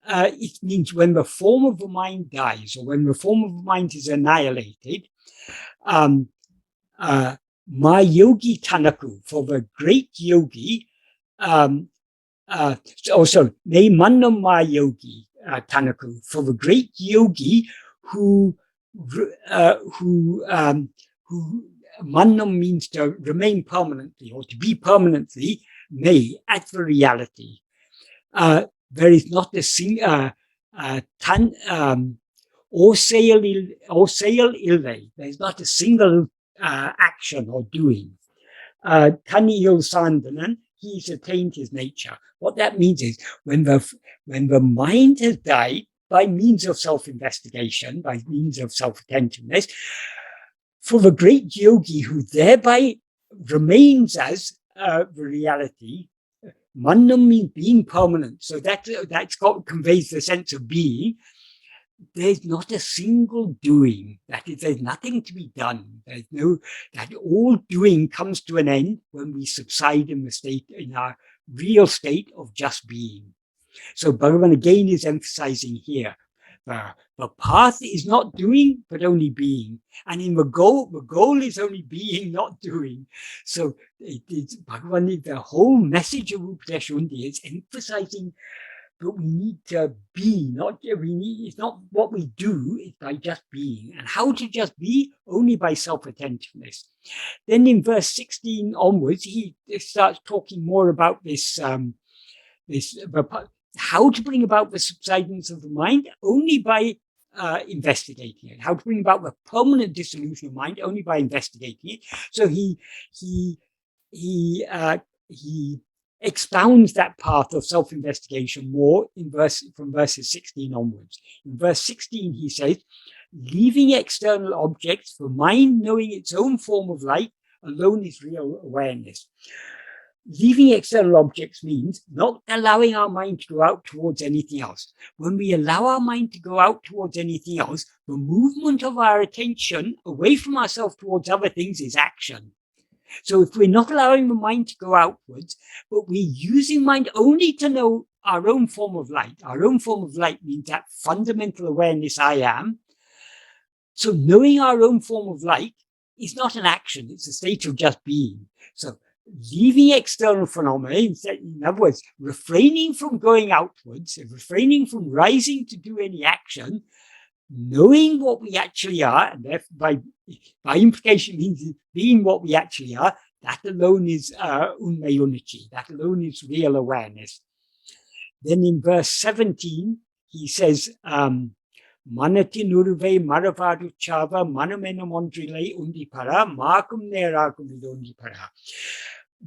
it means when the form of the mind dies, or when the form of the mind is annihilated. My yogi Tanaku, for the great yogi, also Ne Mannam Ma yogi Tanaku, for the great yogi who Mannam means to remain permanently or to be permanently, may at the reality. There is not a single there's not a single action or doing. Taniyil Sandanan, he's attained his nature. What that means is when the mind has died by means of self-investigation, by means of self-attentiveness, for the great yogi who thereby remains as the reality, Mannam means being permanent. So that's conveys the sense of being. There's not a single doing. That is, there's nothing to be done. There's that all doing comes to an end when we subside in our real state of just being. So Bhagavan again is emphasizing here, the path is not doing, but only being. And in the goal is only being, not doing. So Bhagavan, the whole message of Upadēśa Undiyār is emphasizing that we need to be, it's not what we do, it's by just being. And how to just be? Only by self-attentiveness. Then in verse 16 onwards, he starts talking more about this, how to bring about the subsidence of the mind only by investigating it. How to bring about the permanent dissolution of mind only by investigating it. So he expounds that path of self-investigation more from verses 16 onwards. In verse 16, he says, leaving external objects, the mind knowing its own form of light alone is real awareness. Leaving external objects means not allowing our mind to go out towards anything else. When we allow our mind to go out towards anything else, the movement of our attention away from ourselves towards other things is action. So if we're not allowing the mind to go outwards, but we're using mind only to know our own form of light means that fundamental awareness I am. So knowing our own form of light is not an action, it's a state of just being. So leaving external phenomena, in other words, refraining from going outwards, refraining from rising to do any action, knowing what we actually are, and therefore by implication means being what we actually are, that alone is unmei unici, that alone is real awareness. Then in verse 17, he says, Manati nuruve maravadu chava manamena mondrile undipara makum nerakum undipara.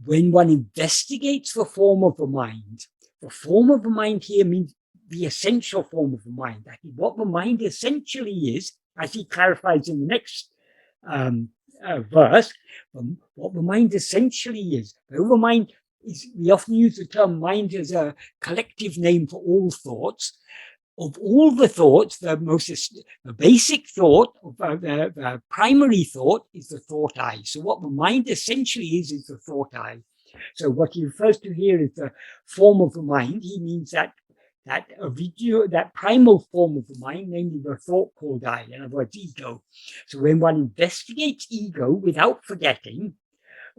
When one investigates the form of the mind here means the essential form of the mind. That is what the mind essentially is, as he clarifies in the next verse, what the mind essentially is. The mind is, we often use the term mind as a collective name for all thoughts. Of all the thoughts, the basic thought, the primary thought is the thought I. So what the mind essentially is the thought I. So what he refers to here is the form of the mind. He means that primal form of the mind, namely the thought called I, in other words, ego. So when one investigates ego without forgetting,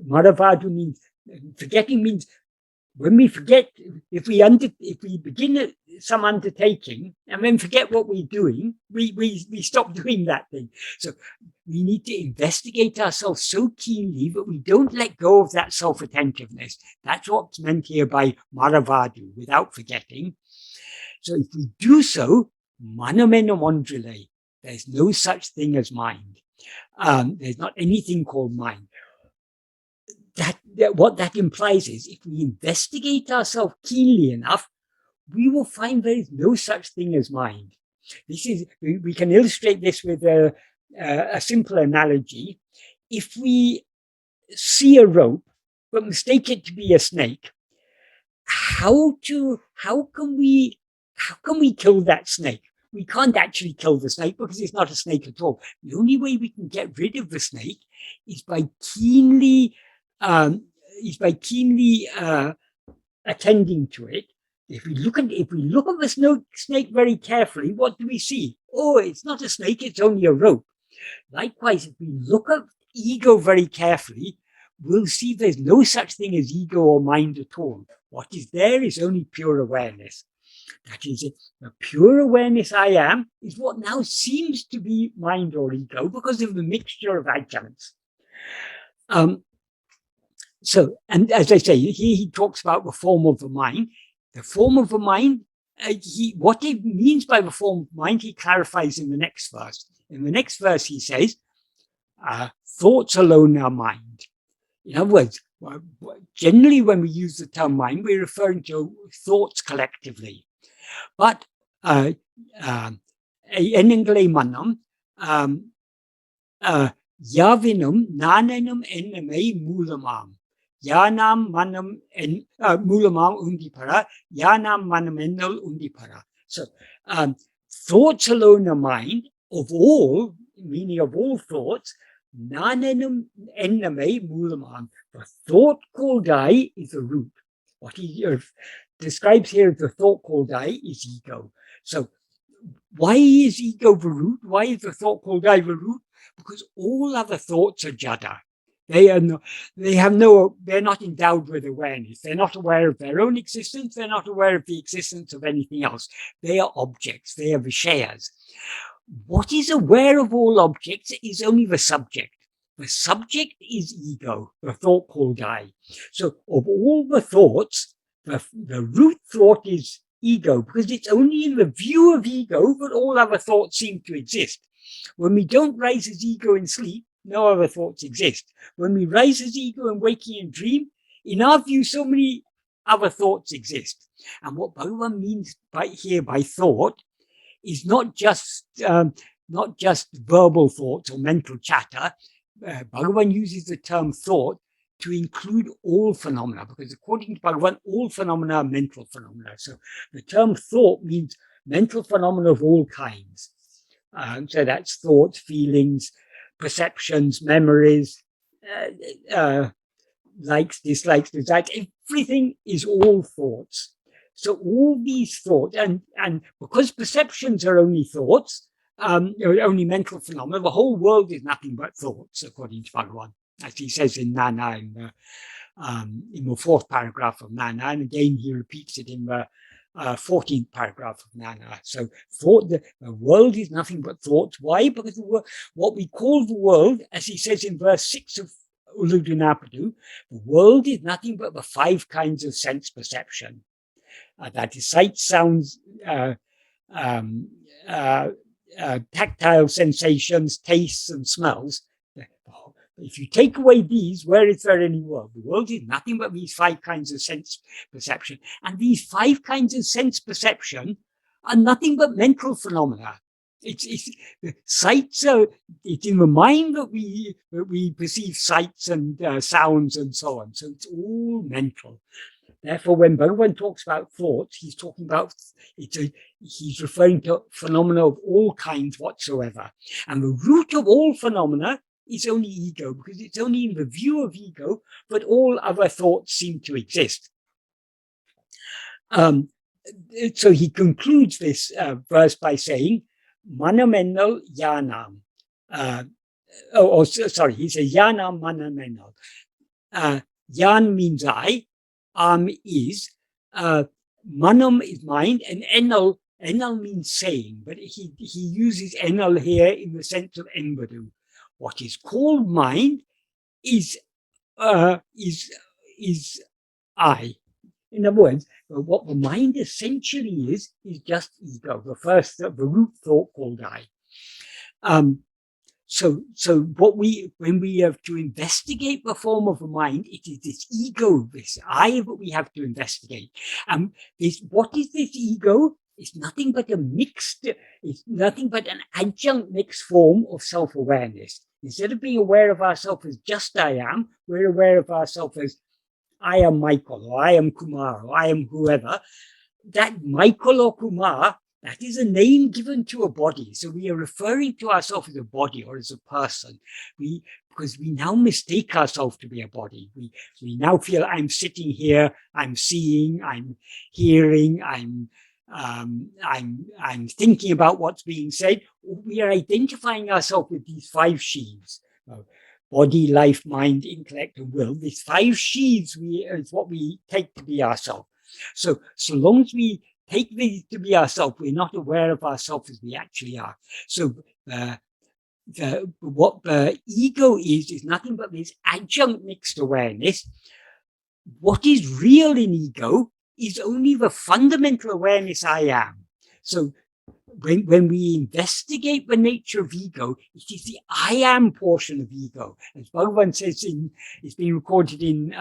Maravadu means, forgetting means when we forget, if we begin some undertaking and then forget what we're doing, we stop doing that thing. So we need to investigate ourselves so keenly that we don't let go of that self-attentiveness. That's what's meant here by Maravadu, without forgetting. So if we do so, manamena mondrile, there's no such thing as mind. There's not anything called mind. What that implies is if we investigate ourselves keenly enough, we will find there is no such thing as mind. We can illustrate this with a simple analogy. If we see a rope but mistake it to be a snake, how can we kill that snake? We can't actually kill the snake because it's not a snake at all. The only way we can get rid of the snake is by keenly attending to it. If we look at the snake very carefully, what do we see? Oh, it's not a snake, it's only a rope. Likewise, if we look at ego very carefully, we'll see there's no such thing as ego or mind at all. What is there is only pure awareness. That is it. The pure awareness I am is what now seems to be mind or ego because of the mixture of adjuncts. So, and as I say, he talks about the form of the mind. The form of the mind, what he means by the form of mind, he clarifies in the next verse. In the next verse, he says, thoughts alone are mind. In other words, generally when we use the term mind, we're referring to thoughts collectively. But enengle manam, yavinum nanenum ennemei mulamam. Yanam manam mulamam undipara, yanam manam ennal undipara. So thoughts alone are mind, of all, meaning of all thoughts, nanenum enname mulamam. The thought called I is the root. What he describes here as the thought called I is ego. So why is ego the root? Why is the thought called I the root? Because all other thoughts are jada. They're not endowed with awareness. They're not aware of their own existence. They're not aware of the existence of anything else. They are objects. They are vishayas. What is aware of all objects is only the subject. The subject is ego, the thought called I. So of all the thoughts, the root thought is ego, because it's only in the view of ego that all other thoughts seem to exist. When we don't rise as ego in sleep, no other thoughts exist. When we rise as ego in waking and dream, in our view, so many other thoughts exist. And what Bhagavan means by thought is not just verbal thoughts or mental chatter. Bhagavan uses the term thought to include all phenomena, because according to Bhagavan, all phenomena are mental phenomena. So the term thought means mental phenomena of all kinds. So that's thoughts, feelings, perceptions, memories, likes, dislikes, desires. Everything is all thoughts. So all these thoughts, and because perceptions are only thoughts, only mental phenomena, the whole world is nothing but thoughts, according to Bhagavan, as he says in Nāṉ Ār, in the fourth paragraph of Nāṉ Ār, and again he repeats it in the 14th paragraph of Nāṉ Ār. So the world is nothing but thoughts. Why? Because what we call the world, as he says in verse 6 of Uḷḷadu Nāṛpadu, the world is nothing but the 5 kinds of sense perception. That is sight, sounds, tactile sensations, tastes and smells. If you take away these, where is there any world? The world is nothing but these 5 kinds of sense perception. And these 5 kinds of sense perception are nothing but mental phenomena. It's sights are, it's in the mind that we perceive sights and sounds and so on. So it's all mental. Therefore, when Bhagavan talks about thoughts, he's talking about, he's referring to phenomena of all kinds whatsoever. And the root of all phenomena is only ego, because it's only in the view of ego that all other thoughts seem to exist. So he concludes this verse by saying, Manamenal Yanam. He says, Yanam Manamenal. Yan means I, is, Manam is mind, and Enal means saying, but he uses Enal here in the sense of Embadu. What is called mind is I. In other words, what the mind essentially is just ego, the root thought called I. So when we have to investigate the form of the mind, it is this ego, this I that we have to investigate. What is this ego? It's nothing but it's nothing but an adjunct mixed form of self-awareness. Instead of being aware of ourselves as just I am, we're aware of ourselves as I am Michael, or I am Kumar, or I am whoever. That Michael or Kumar, that is a name given to a body. So we are referring to ourselves as a body or as a person. Because we now mistake ourselves to be a body. We now feel I'm sitting here, I'm seeing, I'm hearing, I'm thinking about what's being said. We are identifying ourselves with these 5 sheaths: body, life, mind, intellect, and will. These 5 sheaths is what we take to be ourselves. So long as we take these to be ourselves, we're not aware of ourselves as we actually are. So what the ego is nothing but this adjunct mixed awareness. What is real in ego is only the fundamental awareness I am. So when we investigate the nature of ego, it is the I am portion of ego. As Bhagavan says, it's been recorded in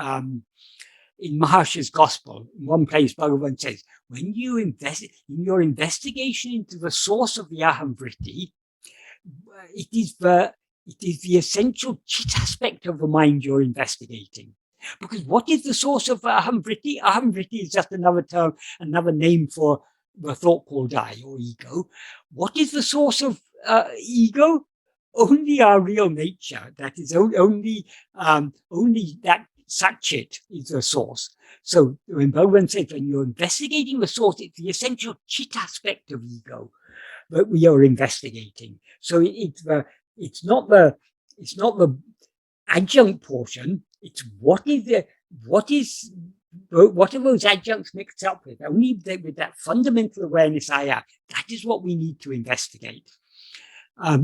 Maharsha's Gospel. In one place, Bhagavan says, when you invest in your investigation into the source of the aham-vritti, it is the essential chit aspect of the mind you're investigating. Because what is the source of aham-vritti? Aham-vritti is just another term, another name for the thought called I, or ego. What is the source of ego? Only our real nature. That is only that Satchit is the source. So when Bhagavan says, when you're investigating the source, it's the essential chit aspect of ego that we are investigating. So it's not the adjunct portion. It's what are those adjuncts mixed up with? Only with that fundamental awareness I am. That is what we need to investigate.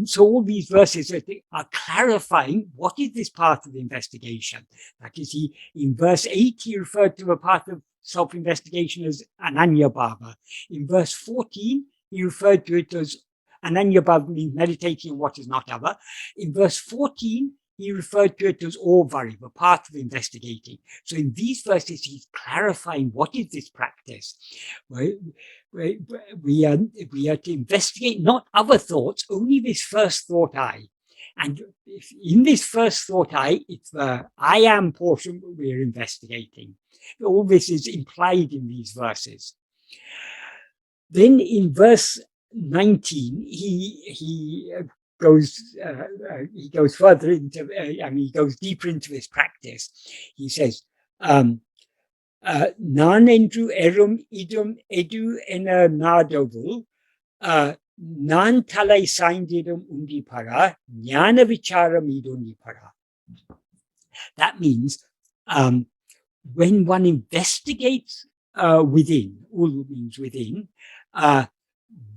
So all these verses are clarifying what is this path of investigation. That is, in verse 8, he referred to the path of self-investigation as Ananya Bhava. In verse 14, he referred to it as Ananya Bhava, means meditating on what is not other. In verse 14, he referred to it as Orvari, the path of investigating. So in these verses, he's clarifying what is this practice. We are to investigate not other thoughts, only this first thought I. And in this first thought I, it's the I am portion that we're investigating. All this is implied in these verses. Then in verse 19, he goes further into, he goes deeper into this practice. He says, Nān endru erum idum edu ena nādavul, Nān talai saindidum undipara, Jnana-vichara midundipara. That means when one investigates within. Ul means within.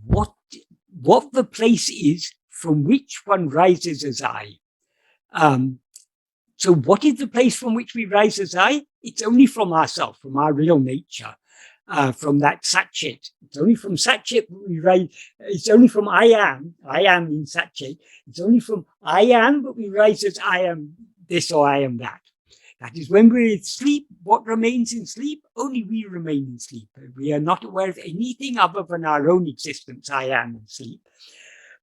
What the place is from which one rises as I. So what is the place from which we rise as I? It's only from ourself, from our real nature, from that Satchit. It's only from Satchit we rise. It's only from I am in Satchit. It's only from I am that we rise as I am this or I am that. That is when we're asleep, what remains in sleep? Only we remain in sleep. We are not aware of anything other than our own existence, I am in sleep.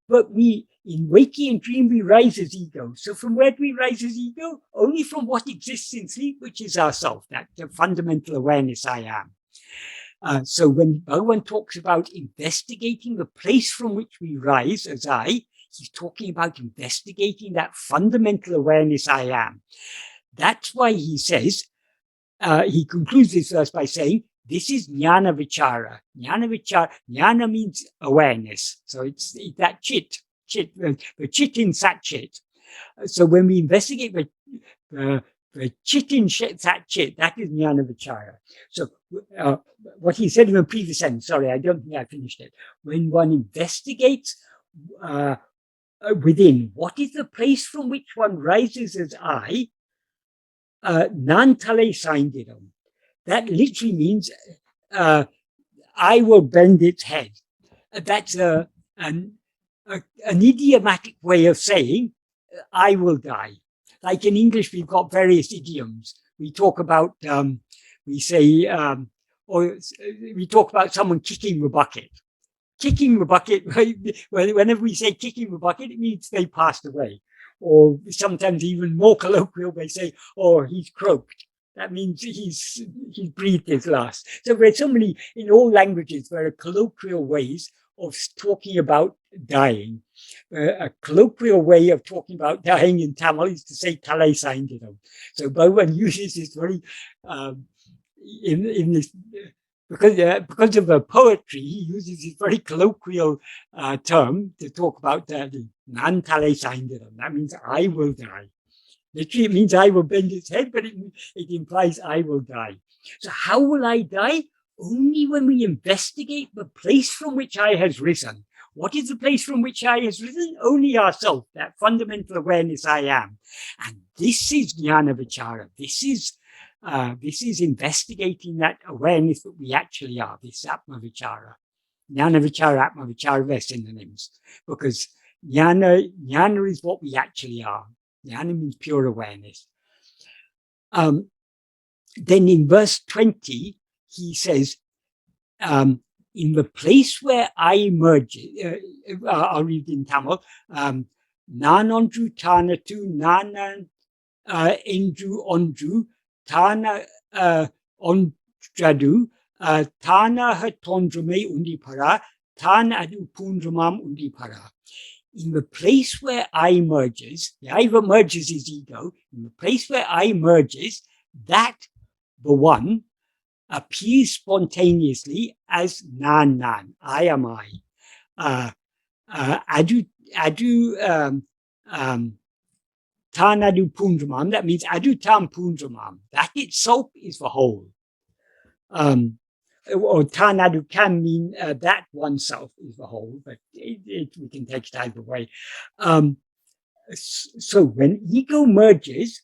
But we, in waking and dream, we rise as ego. So from where do we rise as ego? Only from what exists in sleep, which is ourself, that fundamental awareness I am. So when Bhagavan talks about investigating the place from which we rise as I, he's talking about investigating that fundamental awareness I am. That's why he says, he concludes this verse by saying, this is Jnana-vichara. Jnana-vichara, Jnana means awareness. So it's that chit, the chit in Satchit. So when we investigate the chit in Satchit, that is Jnana-vichara. So what he said in the previous sentence, sorry, I don't think I finished it. When one investigates within, what is the place from which one rises as I, Nāṉ Ār. That literally means I will bend its head. That's an idiomatic way of saying I will die. Like in English, we've got various idioms. We talk about, we say, or we talk about someone kicking the bucket. Kicking the bucket, whenever we say kicking the bucket, it means they passed away. Or sometimes even more colloquial, they say, oh, he's croaked. That means he's breathed his last. So there are so many, in all languages, there are colloquial ways of talking about dying. A colloquial way of talking about dying in Tamil is to say Thalai Saindidam. So Bhagavan uses this very, in this, because of the poetry, he uses this very colloquial term to talk about the Nāṉ Ār Saindidam. That means I will die. Literally, it means I will bend its head, but it implies I will die. So how will I die? Only when we investigate the place from which I has risen. What is the place from which I has risen? Only ourself, that fundamental awareness I am. And this is Jnana-vichara. This is investigating that awareness that we actually are, this Atma-vichara. Jnana-vichara, Atma-vichara, they're synonyms. Because jnana is what we actually are. Jnana means pure awareness. Then in verse 20, he says, in the place where I emerge, I'll read in Tamil, Nān Ondru Tānatu, Nāna Endru Ondru, Tāna Uڵḷadu, Tāna Hatondrume Undipara, Tāna Adu Pundramam Undipara. In the place where I emerges, the I emerges is ego, in the place where I emerges, that the one appears spontaneously as Nān, I am I. Adu Tānadu Pundramam, that means Adu Tam Pundramam. That itself is the whole. Or Tānadu can mean that oneself is the whole, but we can take it either way. So when ego merges,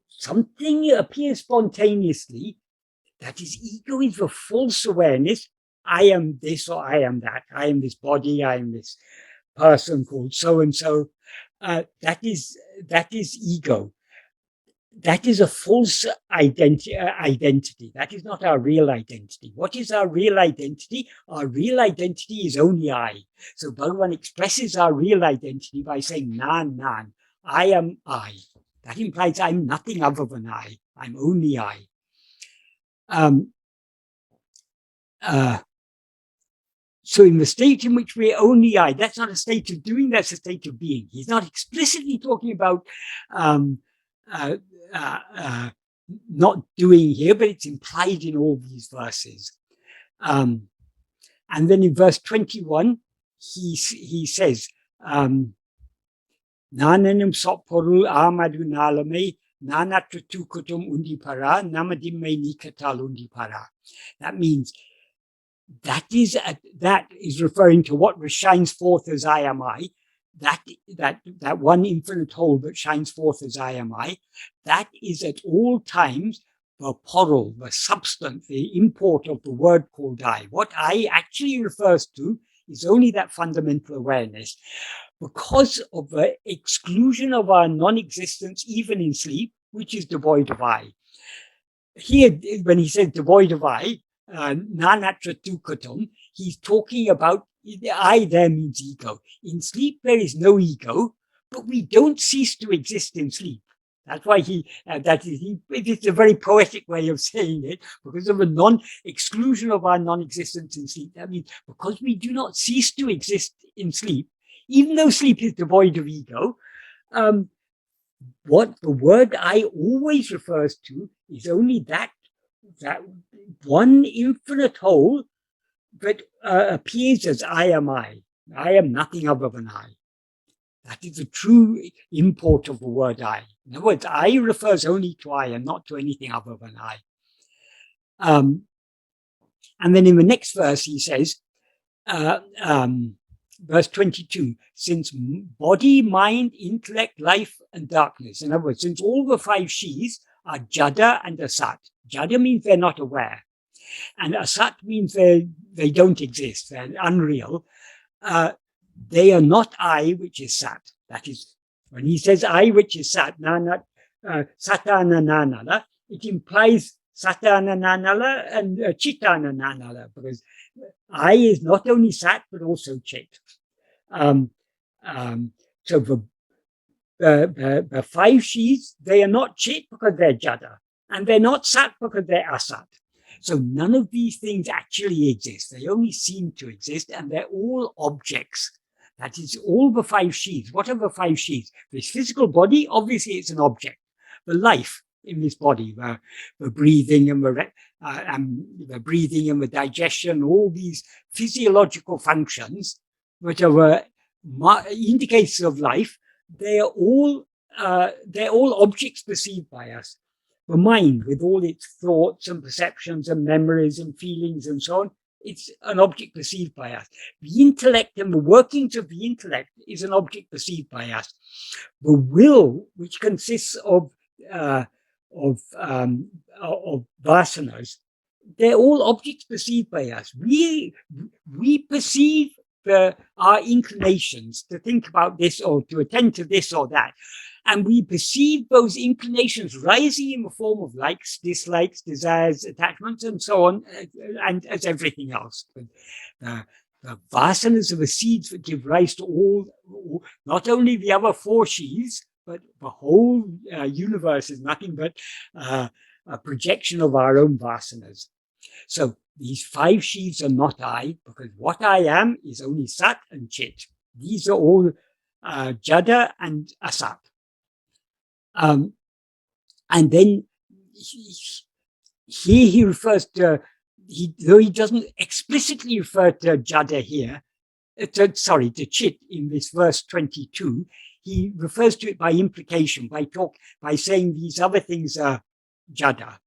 something appears spontaneously. That is, ego is the false awareness. I am this or I am that. I am this body. I am this person called so and so. That is ego. That is a false identity. That is not our real identity. What is our real identity? Our real identity is only I. So Bhagavan expresses our real identity by saying, Nān, I am I. That implies I'm nothing other than I. I'm only I. So in the state in which we're only I, that's not a state of doing, that's a state of being. He's not explicitly talking about not doing here, but it's implied in all these verses. And then in verse 21, he says, Nānanam Sopporul Āmadu Nālame Nānatratukutum Undipara Namadimme Nikatal Undipara. That means that is referring to what shines forth as I am I. That one infinite whole that shines forth as I am I. That is at all times the porul, the substance, the import of the word called I. What I actually refers to is only that fundamental awareness. Because of the exclusion of our non-existence, even in sleep, which is devoid of I. Here, when he says devoid of I, nāṇ he's talking about I there means ego. In sleep, there is no ego, but we don't cease to exist in sleep. That's why it's a very poetic way of saying it, because of a exclusion of our non-existence in sleep. That means because we do not cease to exist in sleep, even though sleep is devoid of ego, what the word I always refers to is only that one infinite whole that appears as I am I. I am nothing other than I. That is the true import of the word I. In other words, I refers only to I and not to anything other than I. And then in the next verse, he says, verse 22, since body, mind, intellect, life, and darkness. In other words, since all the five she's are jada and asat. Jada means they're not aware. And asat means they don't exist, they're unreal. They are not I, which is sat. That is, when he says I, which is sat, satana nanala, it implies satana nanala and chitana nanala, because I is not only sat, but also chit. So the five she's, they are not chit because they're jada, and they're not sat because they're asat. So none of these things actually exist. They only seem to exist, and they're all objects. That is all the five she's. What are the five she's? This physical body, obviously it's an object. The life in this body, the breathing and the breathing and the digestion, all these physiological functions, which are indicators of life, they're all objects perceived by us. The mind, with all its thoughts and perceptions and memories and feelings and so on, it's an object perceived by us. The intellect and the workings of the intellect is an object perceived by us. The will, which consists of vasanas, they're all objects perceived by us. We perceive our inclinations to think about this or to attend to this or that. And we perceive those inclinations rising in the form of likes, dislikes, desires, attachments, and so on, and as everything else. The vasanas are the seeds that give rise to all, not only the other four she's, but the whole universe is nothing but a projection of our own vasanas. So these five she's are not I, because what I am is only sat and chit. These are all jada and asat. And then here he refers to, though he doesn't explicitly refer to jada here, to chit in this verse 22, he refers to it by implication, by saying these other things are jada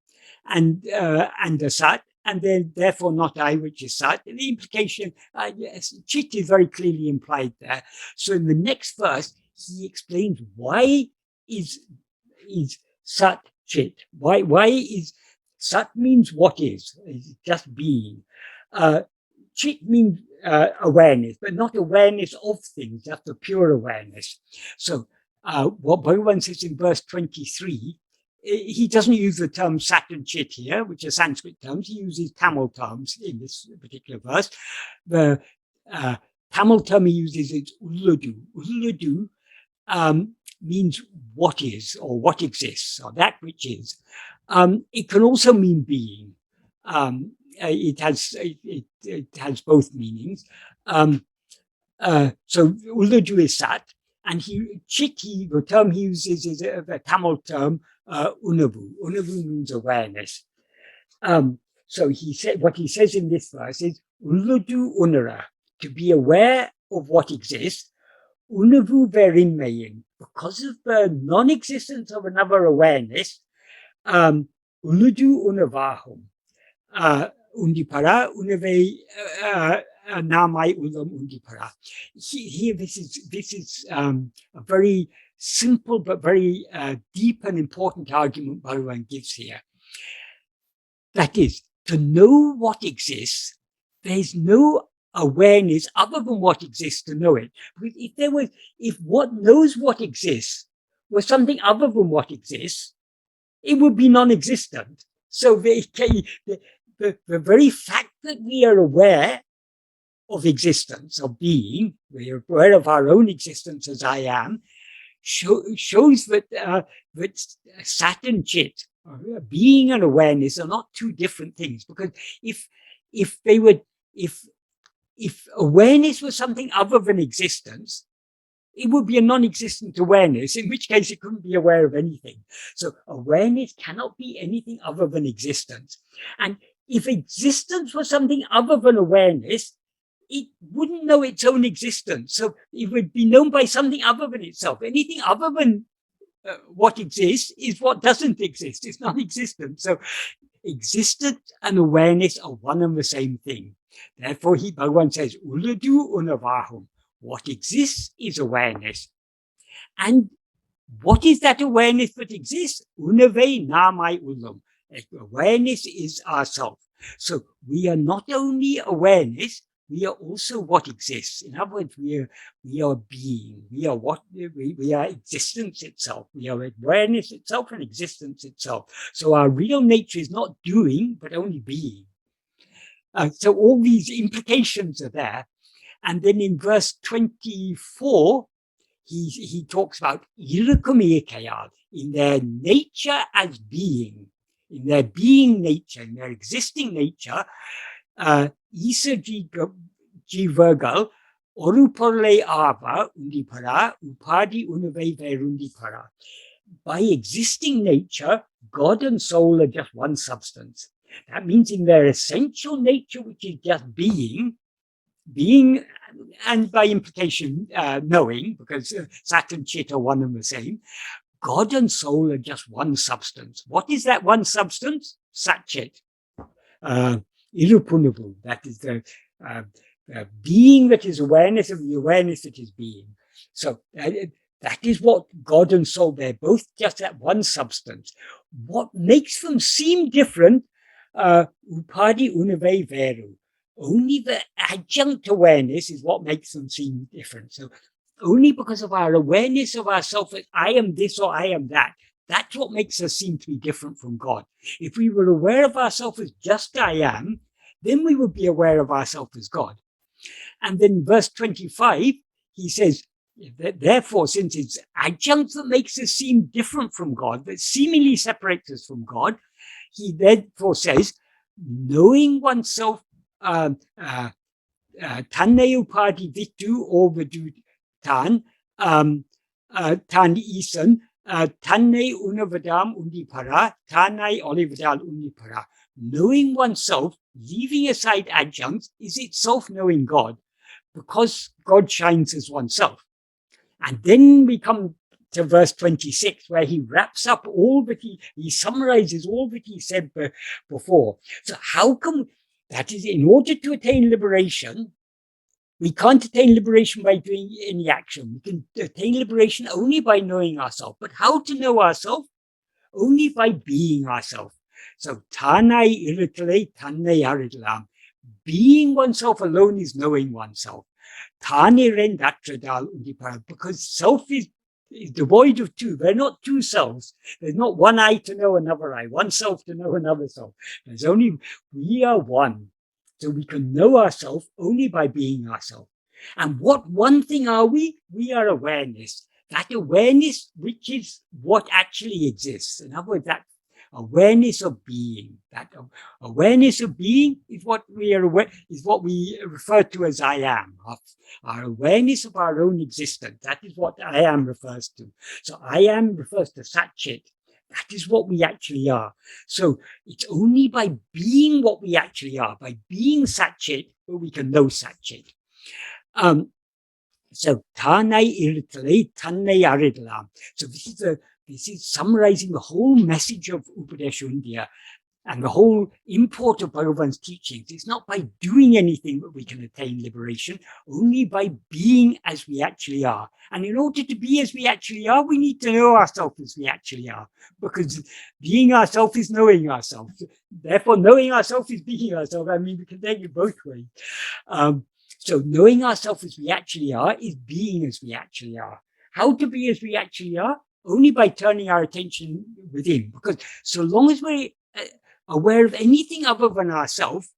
and asat, and then therefore not I, which is sat. And the implication, yes, chit is very clearly implied there. So in the next verse, he explains why is sat chit. Why is sat means what is, it's just being. Chit means awareness, but not awareness of things, just a pure awareness. So what Bhagavan says in verse 23, he doesn't use the term sat and chit here, which are Sanskrit terms. He uses Tamil terms in this particular verse. The Tamil term he uses is Uḻḷadu. Uڵḷadu means what is or what exists or that which is. It can also mean being. It has both meanings. So Uڵḷadu is sat, and chiti, the term he uses is a Tamil term, unavu. Unavu means awareness. So what he says in this verse is Uڵḷadu Unara, to be aware of what exists. Unavu verinmaying, because of the non-existence of another awareness. Uڵḷadu Unavahum. Undipara, Unave Nāmai Ulam Undipara. Here, this is a very simple but very deep and important argument Bhagavan gives here. That is, to know what exists, there's no awareness other than what exists to know it. Because if what knows what exists was something other than what exists, it would be non-existent. So the very fact that we are aware of existence, of being, we are aware of our own existence as I am, shows that that sat and chit, being and awareness, are not two different things. Because if awareness was something other than existence, it would be a non-existent awareness, in which case it couldn't be aware of anything. So awareness cannot be anything other than existence. And if existence was something other than awareness, it wouldn't know its own existence. So it would be known by something other than itself. Anything other than what exists is what doesn't exist. It's non-existent. So existence and awareness are one and the same thing. Therefore, Bhagavan says, Uḷḷadu Nāṛpadu. What exists is awareness. And what is that awareness that exists? Unave Nāmai Ulam. Awareness is ourself. So we are not only awareness, we are also what exists. In other words, we are being. We are existence itself. We are awareness itself and existence itself. So our real nature is not doing, but only being. So all these implications are there. And then in verse 24, he talks about irukam in their nature as being, in their being nature, in their existing nature, Isa jivagal oruporle ava undipara upadi unave verundipara. By existing nature, God and soul are just one substance. That means in their essential nature, which is just being, and by implication, knowing, because Sat and Chit are one and the same, God and soul are just one substance. What is that one substance? Sat Chit. Irupunavu, that is the being that is awareness of the awareness that is being. So that is what God and soul, they're both just that one substance. What makes them seem different, upadi unave veru. Only the adjunct awareness is what makes them seem different. So only because of our awareness of ourselves that I am this or I am that, that's what makes us seem to be different from God. If we were aware of ourselves as just I am, then we would be aware of ourselves as God. And then verse 25, he says, therefore, since it's adjunct that makes us seem different from God, that seemingly separates us from God, he therefore says, knowing oneself, tanne upadi vitu ovadu tan, tan isan, tanne unavadam undipara, tanai olivadal undipara. Knowing oneself, leaving aside adjuncts, is itself knowing God, because God shines as oneself. And then we come to verse 26, where he wraps up all that he summarizes all that he said before. So how come, that is, in order to attain liberation, we can't attain liberation by doing any action. We can attain liberation only by knowing ourselves. But how to know ourselves? Only by being ourselves. So, tanai iritale, tanai aridlam. Being oneself alone is knowing oneself. Tane ren datradal undipara. Because self is devoid of two. They're not two selves. There's not one I to know another I, one self to know another self. There's only, we are one. So we can know ourselves only by being ourselves. And what one thing are we? We are awareness. That awareness, which is what actually exists. In other words, that awareness of being. That awareness of being is what we are aware, is what we refer to as I am. Our awareness of our own existence. That is what I am refers to. So I am refers to Sat Chit. That is what we actually are. So it's only by being what we actually are, by being Sat Chit, that we can know Sat Chit. So tanai iritale, tanai aridlam. So this is summarizing the whole message of Upadēśa Undiyār. And the whole import of Bhagavan's teachings is not by doing anything that we can attain liberation, only by being as we actually are. And in order to be as we actually are, we need to know ourselves as we actually are, because being ourselves is knowing ourselves. Therefore, knowing ourselves is being ourselves. I mean, we can take it both ways. So knowing ourselves as we actually are is being as we actually are. How to be as we actually are? Only by turning our attention within. Because so long as we're aware of anything other than ourselves,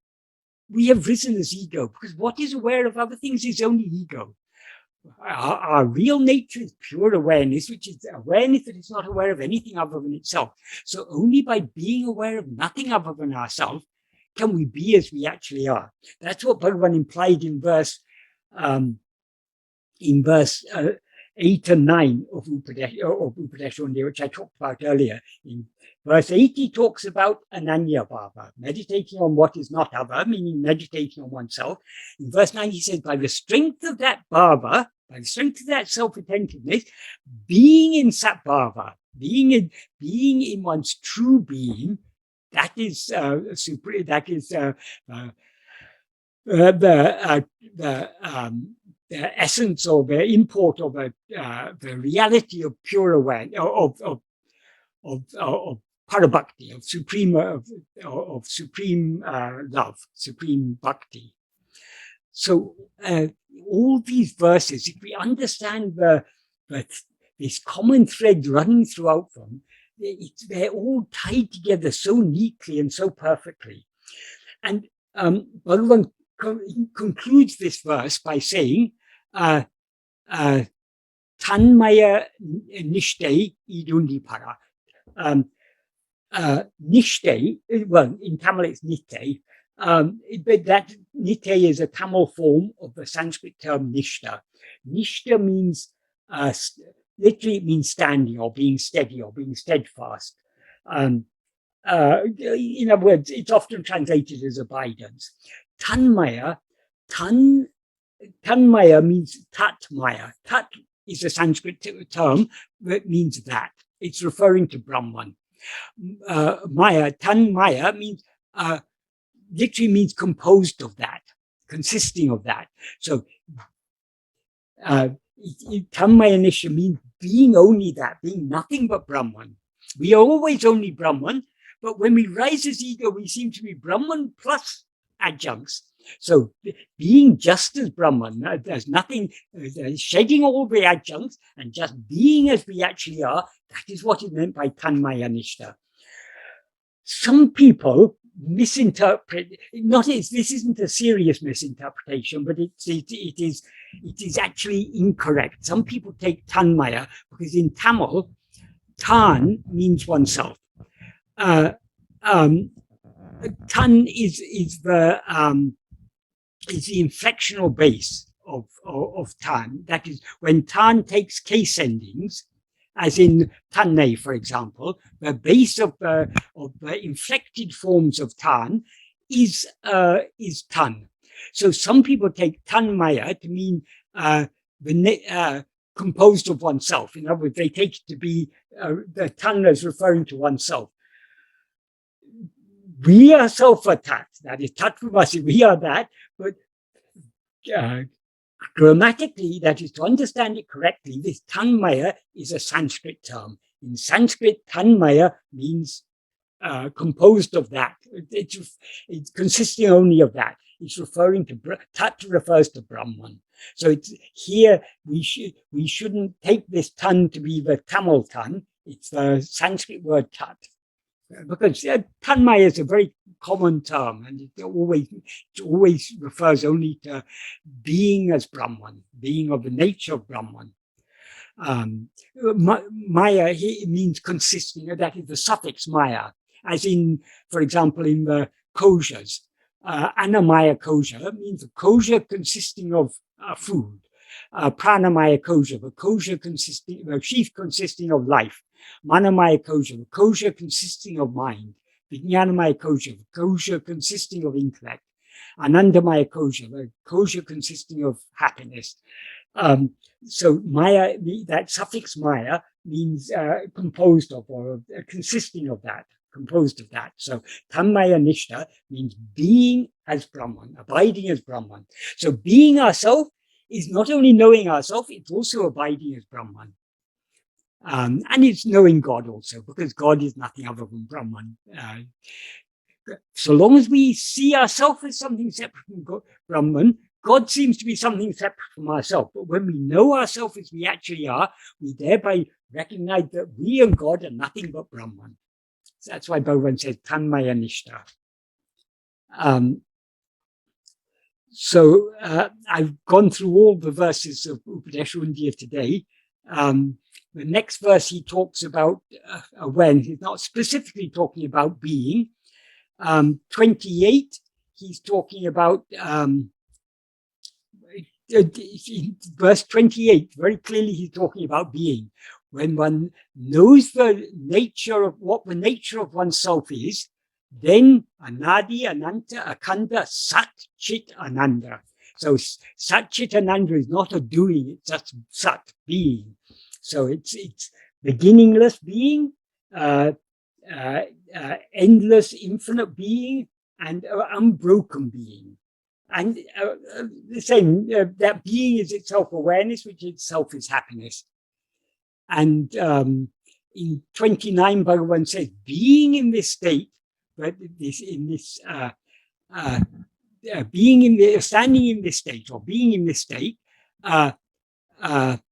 we have risen as ego. Because what is aware of other things is only ego. Our real nature is pure awareness, which is awareness that is not aware of anything other than itself. So only by being aware of nothing other than ourselves can we be as we actually are. That's what Bhagavan implied in verse 8 and 9 of Upadēśa Undiyār, which I talked about earlier. In verse 8, he talks about ananya bhava, meditating on what is not other, meaning meditating on oneself. In verse 9, he says, by the strength of that bhava, by the strength of that self-attentiveness, being in sat bhava, being in one's true being, that is the essence or the import of the reality of pure awareness, of parabhakti, of supreme love, supreme bhakti. So all these verses, if we understand this common thread running throughout them, they're all tied together so neatly and so perfectly. And Bhagavan concludes this verse by saying, Tanmaya Nishte Idundipara. Nishte, well, in Tamil it's Nite, but that Nite is a Tamil form of the Sanskrit term Nishta. Nishta means, literally it means standing or being steady or being steadfast. In other words, it's often translated as abidance. Tanmaya, Tanmaya means Tatmaya. Tat is a Sanskrit term that means that. It's referring to Brahman. Maya, Tanmaya means, literally means composed of that, consisting of that. So, Tanmaya Nisha means being only that, being nothing but Brahman. We are always only Brahman, but when we rise as ego, we seem to be Brahman plus adjuncts. So being just as Brahman, there's nothing, shedding all the adjuncts and just being as we actually are, that is what is meant by Tanmaya Nishta. Some people misinterpret, this isn't a serious misinterpretation, but it is actually incorrect. Some people take Tanmaya, because in Tamil, Tan means oneself. Tan is the inflectional base of Tan. That is, when Tan takes case endings, as in Tanne, for example, the base of the inflected forms of Tan is Tan. So some people take Tanmaya to mean composed of oneself. In other words, they take it to be the Tan as referring to oneself. We are self-tat, that is Tattvamasi, we are that, but grammatically, that is, to understand it correctly, this Tanmaya is a Sanskrit term. In Sanskrit, Tanmaya means composed of that. It's consisting only of that. It's referring to, Tat refers to Brahman. So it's here, we shouldn't take this Tan to be the Tamil Tan, it's the Sanskrit word Tat. Because Tanmaya is a very common term, and it always refers only to being as Brahman, being of the nature of Brahman. Maya here means consisting, that is the suffix Maya, as in, for example, in the koshas. Annamaya kosha means a kosha consisting of food. Pranamaya kosha, the sheath consisting of life. Manamaya kosha, the kosha consisting of mind. Vijnanamaya kosha, the kosha consisting of intellect. Anandamaya kosha, the kosha consisting of happiness. So Maya, that suffix Maya means composed of or consisting of that. composed of that. So Tanmaya Nishta means being as Brahman, abiding as Brahman. So being ourself is not only knowing ourself, it's also abiding as Brahman. And it's knowing God also, because God is nothing other than Brahman. So long as we see ourselves as something separate from Brahman, God seems to be something separate from ourselves. But when we know ourselves as we actually are, we thereby recognize that we and God are nothing but Brahman. So that's why Bhagavan says, Tanmaya Nishta. So I've gone through all the verses of Upadēśa Undiyār today. The next verse, he talks about awareness. He's not specifically talking about being. 28, he's talking about, in verse 28, very clearly he's talking about being. When one knows the nature of what the nature of oneself is, then Anadi, Ananta, Akanda, Sat, Chit, Ananda. So Sat, Chit, Ananda is not a doing, it's just Sat, being. So it's beginningless being, endless, infinite being, and unbroken being. And the same, that being is itself awareness, which itself is happiness. And in 29, Bhagavan says, being in this state, but standing in this state, or being in this state,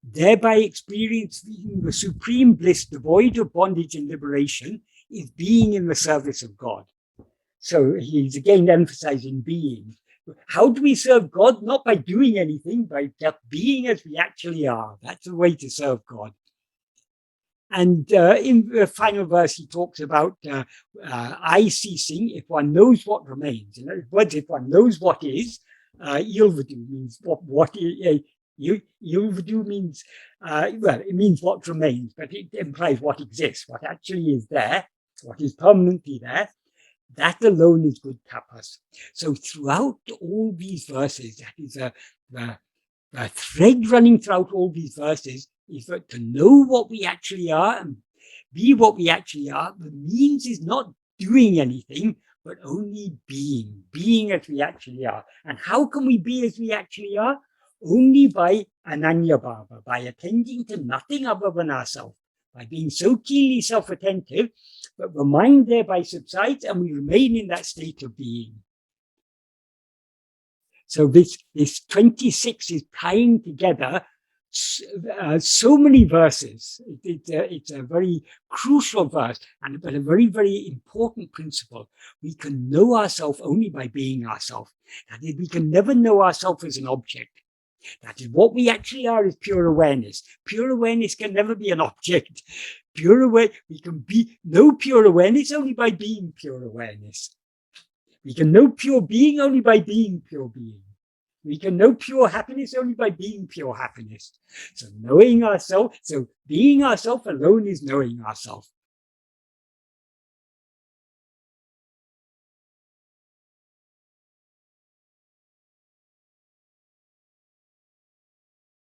thereby experiencing the supreme bliss devoid of bondage and liberation, is being in the service of God. So he's again emphasizing being. How do we serve God? Not by doing anything, by just being as we actually are. That's the way to serve God. And in the final verse, he talks about I ceasing if one knows what remains. In other words, if one knows what is, Uḻḷadu means what Uḻḷadu means, well, it means what remains, but it implies what exists, what actually is there, what is permanently there. That alone is good tapas. So throughout all these verses, that is the thread running throughout all these verses, is that to know what we actually are and be what we actually are, the means is not doing anything, but only being as we actually are. And how can we be as we actually are? Only by Ananya Bhava, by attending to nothing other than ourselves, by being so keenly self-attentive that the mind thereby subsides and we remain in that state of being. So this 26 is tying together so many verses. It's a very crucial verse, but a very, very important principle. We can know ourselves only by being ourselves. That is, we can never know ourselves as an object. That is, what we actually are is pure awareness. Pure awareness can never be an object. We can know pure awareness only by being pure awareness. We can know pure being only by being pure being. We can know pure happiness only by being pure happiness. So knowing ourselves, so being ourselves alone is knowing ourselves.